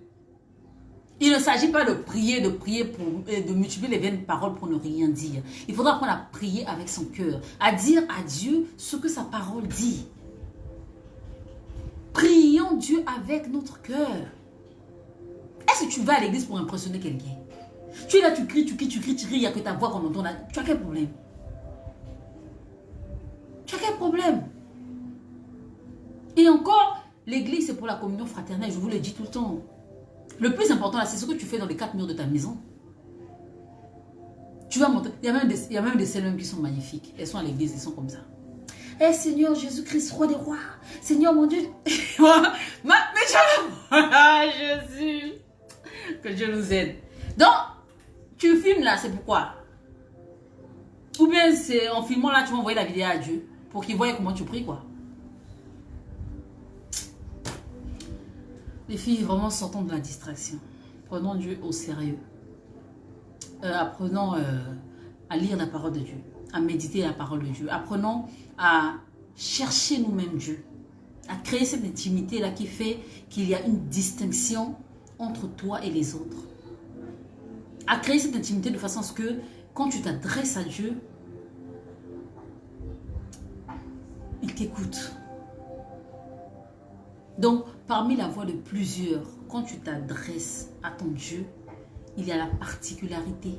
Il ne s'agit pas de prier de multiplier les vaines paroles pour ne rien dire. Il faudra apprendre à prier avec son cœur, à dire à Dieu ce que sa parole dit. Prions Dieu avec notre cœur. Est-ce que tu vas à l'église pour impressionner quelqu'un? Tu es là, tu cries, il n'y a que ta voix qu'on entend là. Tu as quel problème? Tu as quel problème? Et encore, l'église, c'est pour la communion fraternelle, je vous le dis tout le temps. Le plus important, là, c'est ce que tu fais dans les 4 murs de ta maison. Tu vas monter. Il y a même des sœurs qui sont magnifiques. Elles sont à l'église, elles sont comme ça. Eh Seigneur Jésus-Christ, roi des rois. Seigneur mon Dieu. Mais Jésus. Que Dieu nous aide. Donc, tu filmes là, c'est pourquoi? Ou bien c'est en filmant là, tu vas envoyer la vidéo à Dieu pour qu'il voie comment tu pries, quoi. Les filles, vraiment sortons de la distraction. Prenons Dieu au sérieux. Apprenons à lire la parole de Dieu, à méditer la parole de Dieu. Apprenons à chercher nous-mêmes Dieu, à créer cette intimité-là qui fait qu'il y a une distinction entre toi et les autres. À créer cette intimité de façon à ce que quand tu t'adresses à Dieu, il t'écoute. Donc, parmi la voix de plusieurs, quand tu t'adresses à ton Dieu, il y a la particularité.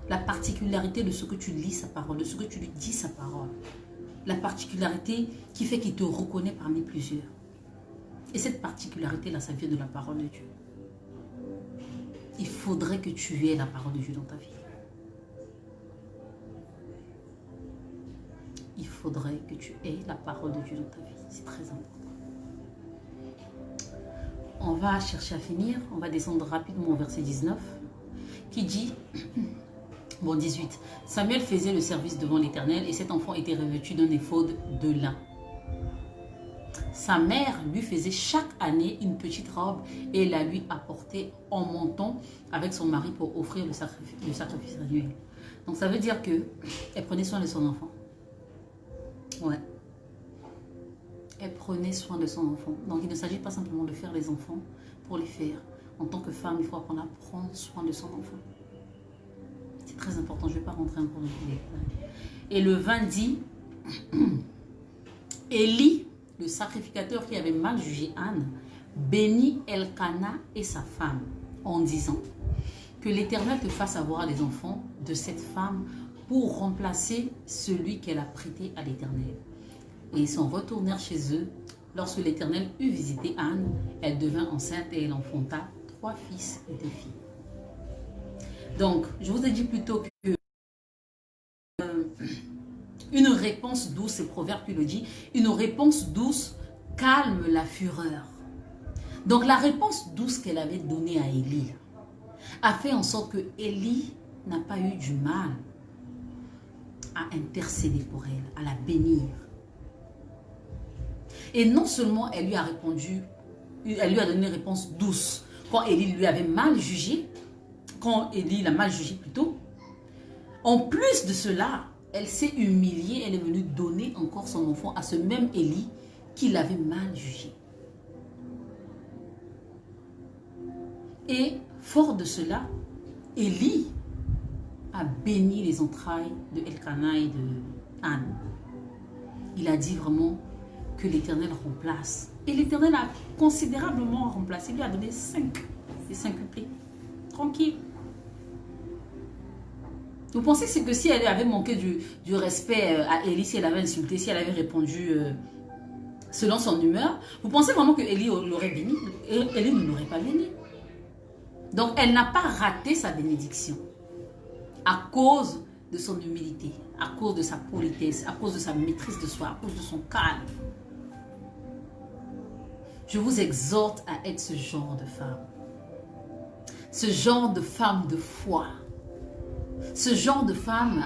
La particularité de ce que tu lis sa parole, de ce que tu lui dis sa parole. La particularité qui fait qu'il te reconnaît parmi plusieurs. Et cette particularité-là, ça vient de la parole de Dieu. Il faudrait que tu aies la parole de Dieu dans ta vie. Il faudrait que tu aies la parole de Dieu dans ta vie. C'est très important. On va chercher à finir. On va descendre rapidement au verset 19 qui dit, bon 18, Samuel faisait le service devant l'Éternel et cet enfant était revêtu d'un éphod de lin. Sa mère lui faisait chaque année une petite robe et la lui apportait en montant avec son mari pour offrir le sacrifice annuel. Donc ça veut dire que elle prenait soin de son enfant. Ouais. Elle prenait soin de son enfant. Donc il ne s'agit pas simplement de faire les enfants pour les faire. En tant que femme, il faut apprendre à prendre soin de son enfant. C'est très important, je ne vais pas rentrer encore dans les détails. Et le 20 dit, Élie, le sacrificateur qui avait mal jugé Anne, bénit Elkana et sa femme en disant que l'Éternel te fasse avoir des enfants de cette femme pour remplacer celui qu'elle a prêté à l'Éternel. Et ils sont retournés chez eux. Lorsque l'Éternel eut visité Anne, elle devint enceinte et elle enfanta 3 fils et 2 filles. Donc, je vous ai dit plutôt que une réponse douce, c'est Proverbe qui le dit, une réponse douce calme la fureur. Donc, la réponse douce qu'elle avait donnée à Élie a fait en sorte que Élie n'a pas eu du mal à intercéder pour elle, à la bénir. Et non seulement elle lui a répondu, elle lui a donné une réponse douce quand Élie lui avait mal jugé, quand Élie l'a mal jugé plutôt. En plus de cela, elle s'est humiliée, elle est venue donner encore son enfant à ce même Élie qui l'avait mal jugé. Et fort de cela, Élie a béni les entrailles de Elkana et de Anne. Il a dit vraiment que l'Éternel remplace. Et l'Éternel a considérablement remplacé. Il lui a donné 5. Et 5 couplets. Tranquille. Vous pensez que si elle avait manqué du respect à Élie, si elle avait insulté, si elle avait répondu selon son humeur, vous pensez vraiment que Élie l'aurait béni? Élie ne l'aurait pas béni. Donc elle n'a pas raté sa bénédiction à cause de son humilité, à cause de sa politesse, à cause de sa maîtrise de soi, à cause de son calme. Je vous exhorte à être ce genre de femme. Ce genre de femme de foi. Ce genre de femme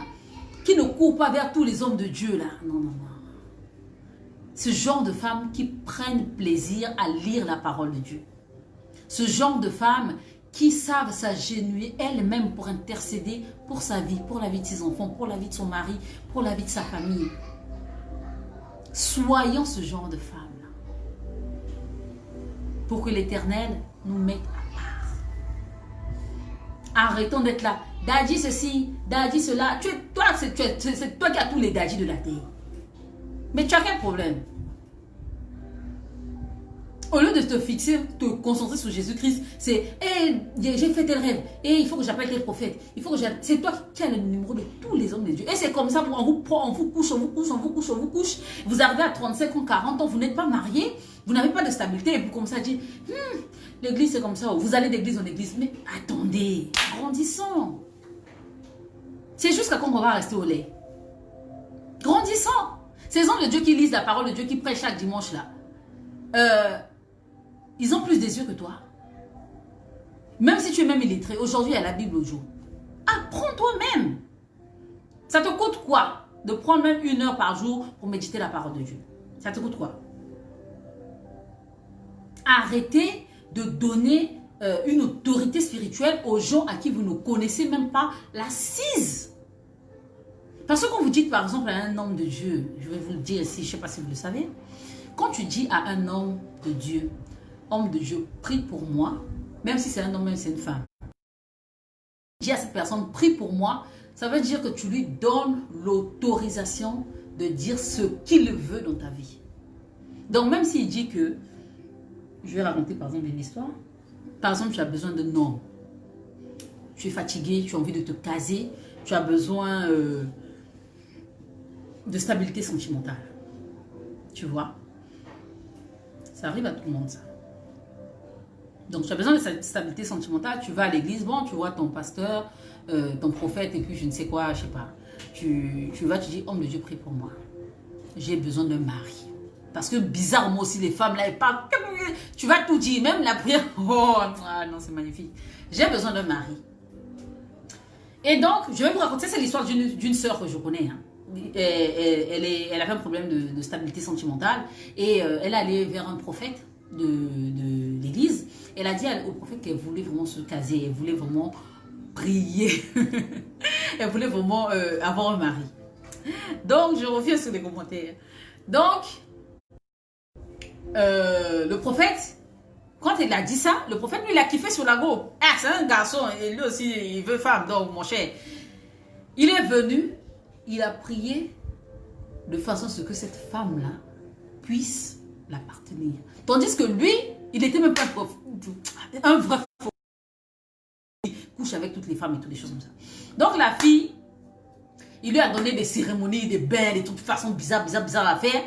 qui ne court pas vers tous les hommes de Dieu là. Non, non, non. Ce genre de femme qui prennent plaisir à lire la parole de Dieu. Ce genre de femme qui savent s'agenouiller elles-mêmes pour intercéder pour sa vie, pour la vie de ses enfants, pour la vie de son mari, pour la vie de sa famille. Soyons ce genre de femme. Pour que l'Éternel nous mette à part. Arrêtons d'être là. Daddy ceci, daddy cela. C'est toi qui as tous les daddy de la terre. Mais tu as quel problème? Au lieu de te fixer, te concentrer sur Jésus-Christ, c'est hey, j'ai fait tel rêve, et il faut que j'appelle tel prophète. C'est toi qui as le numéro de tous les hommes de Dieu. Et c'est comme ça, on vous prend, on vous couche, on vous couche, on vous couche, on vous couche. Vous arrivez à 35 ans, 40 ans, vous n'êtes pas marié, vous n'avez pas de stabilité, et vous commencez à dire l'église c'est comme ça, vous allez d'église en église. Mais attendez, grandissons. C'est jusqu'à quand on va rester au lait? Grandissons. Ces hommes de Dieu qui lisent la parole de Dieu, qui prêchent chaque dimanche là, ils ont plus des yeux que toi. Même si tu es même illettré, aujourd'hui, il y a la Bible au jour. Apprends toi-même. Ça te coûte quoi de prendre même 1 heure par jour pour méditer la parole de Dieu? Ça te coûte quoi? Arrêtez de donner une autorité spirituelle aux gens à qui vous ne connaissez même pas l'assise. Parce que quand vous dites par exemple à un homme de Dieu, je vais vous le dire ici, je ne sais pas si vous le savez, quand tu dis à un homme de Dieu, prie pour moi, même si c'est un homme, même si c'est une femme, dis à cette personne, prie pour moi, ça veut dire que tu lui donnes l'autorisation de dire ce qu'il veut dans ta vie. Donc même s'il dit que, je vais raconter par exemple une histoire, par exemple tu as besoin d'un homme, tu es fatigué, tu as envie de te caser, tu as besoin de stabilité sentimentale, tu vois, ça arrive à tout le monde ça. Donc tu as besoin de stabilité sentimentale, tu vas à l'église, bon tu vois ton pasteur, ton prophète et puis je ne sais quoi, je sais pas. Tu vas, tu dis, homme de Dieu, prie pour moi. J'ai besoin d'un mari. Parce que bizarrement aussi les femmes là, elles parlent, tu vas tout dire, même la prière, oh non c'est magnifique. J'ai besoin d'un mari. Et donc je vais vous raconter, c'est l'histoire d'une sœur que je connais. Hein. Elle avait un problème de stabilité sentimentale et elle allait vers un prophète de l'église. Elle a dit au prophète qu'elle voulait vraiment se caser, elle voulait vraiment prier, elle voulait vraiment avoir un mari. Donc je reviens sur les commentaires. Donc le prophète, quand il a dit ça, le prophète lui il a kiffé sur la go. Ah, c'est un garçon et lui aussi il veut femme. Donc mon cher, il est venu, il a prié de façon à ce que cette femme là puisse l'appartenir. Tandis que lui, il était même pas un vrai faux. Il couche avec toutes les femmes et toutes les choses comme ça. Donc la fille, il lui a donné des cérémonies, des bains, des trucs de façon bizarre à faire.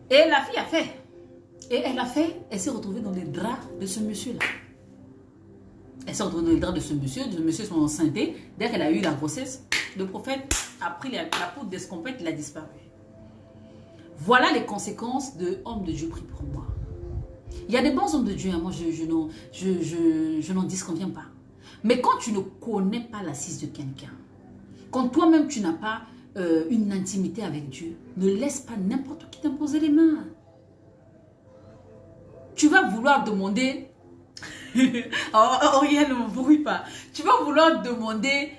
Et la fille a fait. Et elle s'est retrouvée dans les draps de ce monsieur-là. Elle s'est retrouvée dans les draps de ce monsieur sont enceintés. Dès qu'elle a eu la grossesse, le prophète a pris la poudre d'escompette, il a disparu. Voilà les conséquences de homme de Dieu prie pour moi. Il y a des bons hommes de Dieu, hein, moi je n'en disconviens pas. Mais quand tu ne connais pas l'assise de quelqu'un, quand toi-même tu n'as pas une intimité avec Dieu, ne laisse pas n'importe qui t'imposer les mains. Tu vas vouloir demander, Auriel, ne me bruit pas. Tu vas vouloir demander,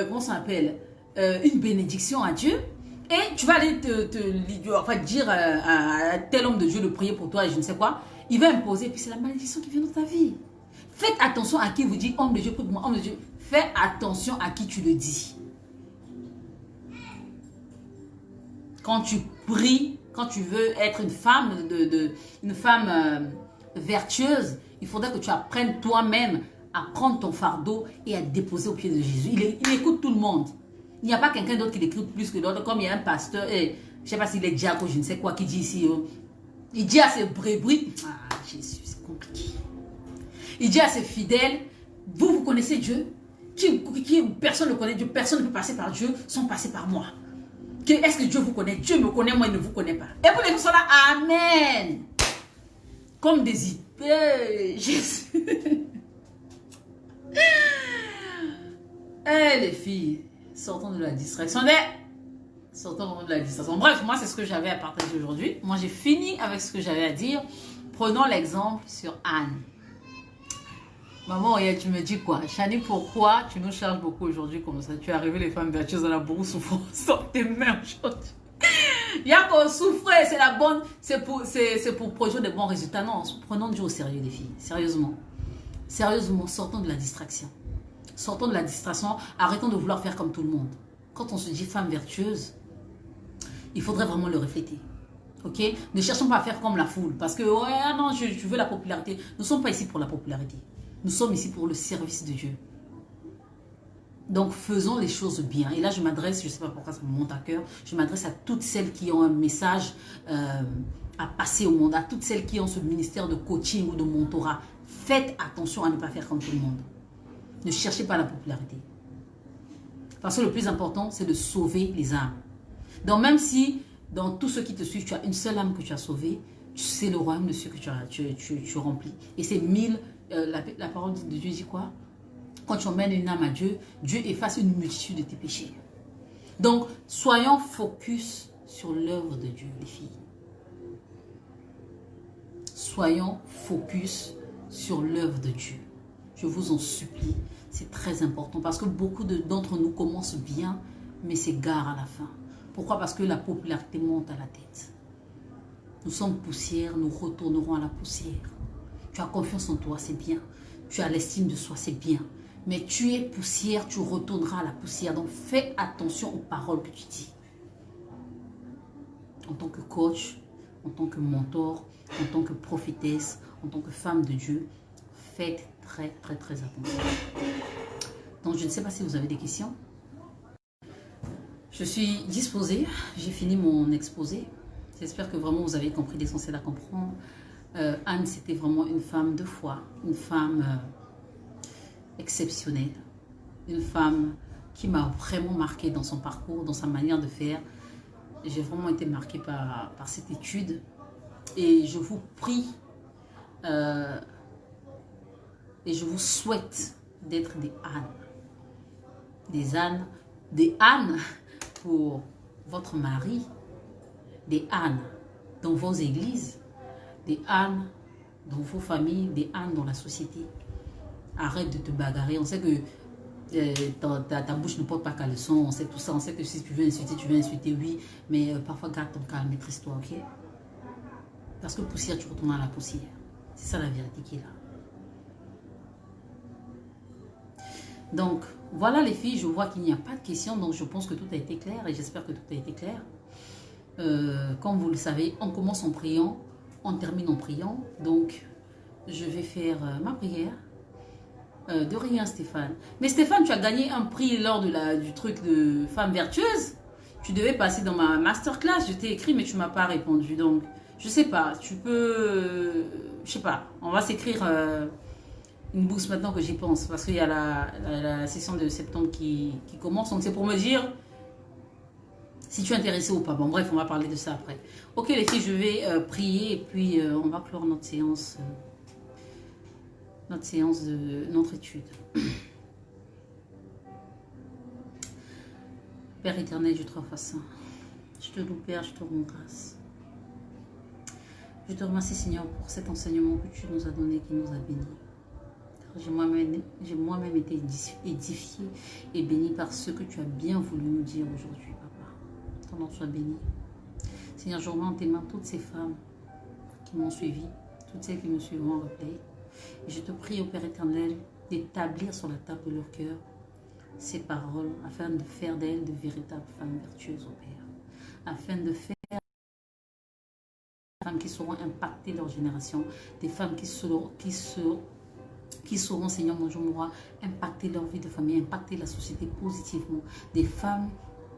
comment ça s'appelle, une bénédiction à Dieu. Et tu vas aller dire à tel homme de Dieu de prier pour toi et je ne sais quoi. Il va imposer, puis c'est la malédiction qui vient dans ta vie. Faites attention à qui vous dit, homme de Dieu, prie pour moi, homme de Dieu. Fais attention à qui tu le dis. Quand tu pries, quand tu veux être une femme, vertueuse, il faudrait que tu apprennes toi-même à prendre ton fardeau et à déposer au pied de Jésus. Il écoute tout le monde. Il n'y a pas quelqu'un d'autre qui l'écoute plus que l'autre. Comme il y a un pasteur, je ne sais pas s'il est diacre ou je ne sais quoi, qui dit ici. Il dit à ses brebis, ah Jésus, c'est compliqué. Il dit à ses fidèles, vous connaissez Dieu? Personne ne connaît Dieu, personne ne peut passer par Dieu sans passer par moi. Est-ce que Dieu vous connaît? Dieu me connaît, moi il ne vous connaît pas. Et pour les gens sont là, amen. Comme des idées. Jésus. Eh les filles, sortons de la distraction. Sortons de la distraction. Bref, moi c'est ce que j'avais à partager aujourd'hui. Moi j'ai fini avec ce que j'avais à dire. Prenons l'exemple sur Anne. Maman, tu me dis quoi? Chani, pourquoi tu nous charges beaucoup aujourd'hui comme ça? Tu es arrivé, les femmes vertueuses, on a beaucoup souffert. Sors tes mains aujourd'hui. Il y a qu'on souffre, c'est la bonne, c'est pour produire de bons résultats. Non, prenons Dieu au sérieux, les filles. Sérieusement. Sérieusement, sortons de la distraction. Sortons de la distraction, arrêtons de vouloir faire comme tout le monde. Quand on se dit femme vertueuse, il faudrait vraiment le refléter. Ok? Ne cherchons pas à faire comme la foule. Parce que, ouais, non, je veux la popularité. Nous ne sommes pas ici pour la popularité. Nous sommes ici pour le service de Dieu. Donc, faisons les choses bien. Et là, je m'adresse, je ne sais pas pourquoi ça me monte à cœur, je m'adresse à toutes celles qui ont un message à passer au monde, à toutes celles qui ont ce ministère de coaching ou de mentorat. Faites attention à ne pas faire comme tout le monde. Ne cherchez pas la popularité. Parce que le plus important, c'est de sauver les âmes. Donc, même si dans tous ceux qui te suivent, tu as une seule âme que tu as sauvée, c'est le royaume de ceux que tu remplis. Et c'est 1000 la parole de Dieu dit quoi? Quand tu emmènes une âme à Dieu, Dieu efface une multitude de tes péchés. Donc, soyons focus sur l'œuvre de Dieu, les filles. Soyons focus sur l'œuvre de Dieu. Je vous en supplie, c'est très important parce que beaucoup d'entre nous commencent bien, mais s'égarent à la fin. Pourquoi? Parce que la popularité monte à la tête. Nous sommes poussière, nous retournerons à la poussière. Tu as confiance en toi, c'est bien. Tu as l'estime de soi, c'est bien. Mais tu es poussière, tu retourneras à la poussière. Donc fais attention aux paroles que tu dis. En tant que coach, en tant que mentor, en tant que prophétesse, en tant que femme de Dieu, faites très attention. Donc je ne sais pas si vous avez des questions. Je suis disposée, j'ai fini mon exposé. J'espère que vraiment vous avez compris l'essentiel à comprendre. Anne, c'était vraiment une femme de foi, une femme exceptionnelle, une femme qui m'a vraiment marquée dans son parcours, dans sa manière de faire. J'ai vraiment été marquée par cette étude et je vous prie et je vous souhaite d'être des ânes pour votre mari, des ânes dans vos églises, des ânes dans vos familles, des ânes dans la société. Arrête de te bagarrer. On sait que ta bouche ne porte pas caleçon, on sait tout ça, on sait que si tu veux insulter, oui, mais parfois garde ton calme, maîtrise-toi, ok? Parce que poussière, tu retournes à la poussière. C'est ça la vérité qui est là. Donc, voilà les filles, je vois qu'il n'y a pas de questions, donc je pense que tout a été clair et j'espère que tout a été clair. Comme vous le savez, on commence en priant, on termine en priant, donc je vais faire ma prière. De rien Stéphane. Mais Stéphane, tu as gagné un prix lors du truc de femme vertueuse. Tu devais passer dans ma masterclass. Je t'ai écrit mais tu m'as pas répondu. Donc, je sais pas. Tu peux... je sais pas. On va s'écrire une bourse maintenant que j'y pense. Parce qu'il y a la session de septembre qui commence. Donc, c'est pour me dire si tu es intéressé ou pas. Bon, bref, on va parler de ça après. Ok les filles, je vais prier et puis on va clore notre séance. De notre étude. Père éternel, je te remercie saint. Je te loue, Père, je te rends grâce. Je te remercie, Seigneur, pour cet enseignement que tu nous as donné, qui nous a bénis. J'ai moi-même été édifié et béni par ce que tu as bien voulu nous dire aujourd'hui, Papa. Ton nom soit béni. Seigneur, je remets en tes mains toutes ces femmes qui m'ont suivi, toutes celles qui me suivront en replay. Et je te prie, au Père éternel, d'établir sur la table de leur cœur ces paroles, afin de faire d'elles de véritables femmes vertueuses, au Père. Afin de faire des femmes qui sauront impacter leur génération, des femmes qui sauront, Seigneur mon Dieu, mon roi, impacter leur vie de famille, impacter la société positivement. Des femmes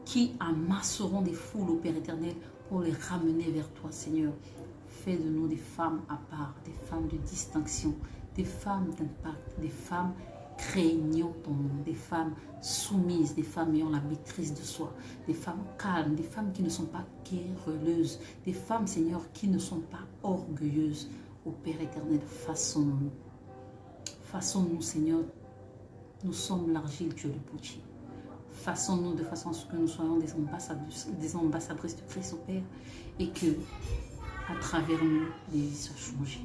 qui amasseront des foules, au Père éternel, pour les ramener vers toi, Seigneur. Fais de nous des femmes à part, des femmes de distinction, des femmes d'impact, des femmes craignant ton nom, des femmes soumises, des femmes ayant la maîtrise de soi, des femmes calmes, des femmes qui ne sont pas querelleuses, des femmes, Seigneur, qui ne sont pas orgueilleuses. Ô Père éternel, façonne-nous. Façonne-nous, Seigneur. Nous sommes l'argile, Dieu le potier. Façonne-nous de façon à ce que nous soyons des ambassadrices de Christ, au Père, et que à travers nous, les vies soient changées.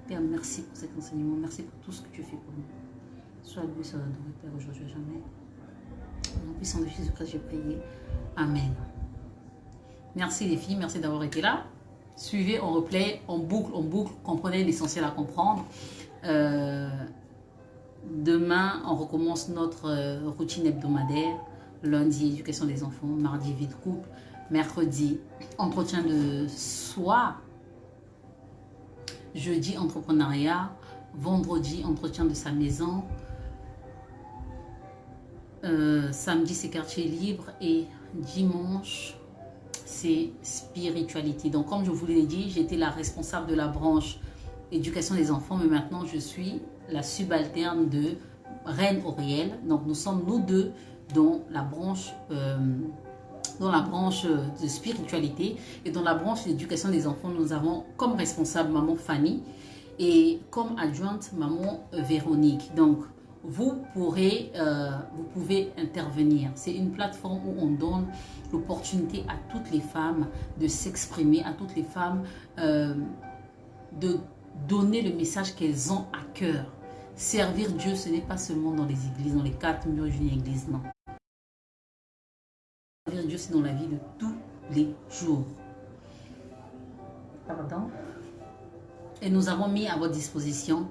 Père, merci pour cet enseignement. Merci pour tout ce que tu fais pour nous. Sois loué, sois adoré, Père, aujourd'hui et jamais. Au nom puissant de Jésus-Christ, j'ai prié. Amen. Merci les filles, merci d'avoir été là. Suivez en replay, en boucle, comprenez l'essentiel à comprendre. Demain, on recommence notre routine hebdomadaire. Lundi, éducation des enfants. Mardi, vie de couple. Mercredi, entretien de soi. Jeudi, entrepreneuriat. Vendredi, entretien de sa maison. Samedi, c'est quartier libre. Et dimanche, c'est spiritualité. Donc, comme je vous l'ai dit, j'étais la responsable de la branche éducation des enfants. Mais maintenant, je suis la subalterne de Reine Auriel. Donc, nous sommes nous deux dans la branche de spiritualité, et dans la branche d'éducation des enfants, nous avons comme responsable maman Fanny, et comme adjointe maman Véronique. Donc, vous pouvez intervenir. C'est une plateforme où on donne l'opportunité à toutes les femmes de s'exprimer, à toutes les femmes de donner le message qu'elles ont à cœur. Servir Dieu, ce n'est pas seulement dans les églises, dans les 4 murs d'une église, non. Servir Dieu, c'est dans la vie de tous les jours. Pardon. Et nous avons mis à votre disposition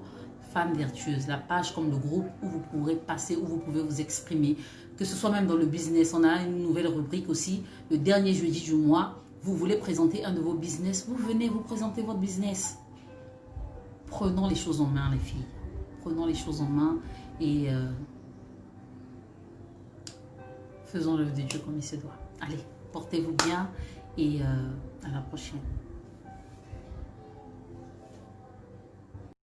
Femmes Vertueuses, la page comme le groupe où vous pourrez passer, où vous pouvez vous exprimer, que ce soit même dans le business. On a une nouvelle rubrique aussi, le dernier jeudi du mois. Vous voulez présenter un de vos business, vous venez vous présenter votre business. Prenons les choses en main, les filles. Prenons les choses en main et faisons l'œuvre de Dieu comme il se doit. Allez, portez-vous bien et à la prochaine.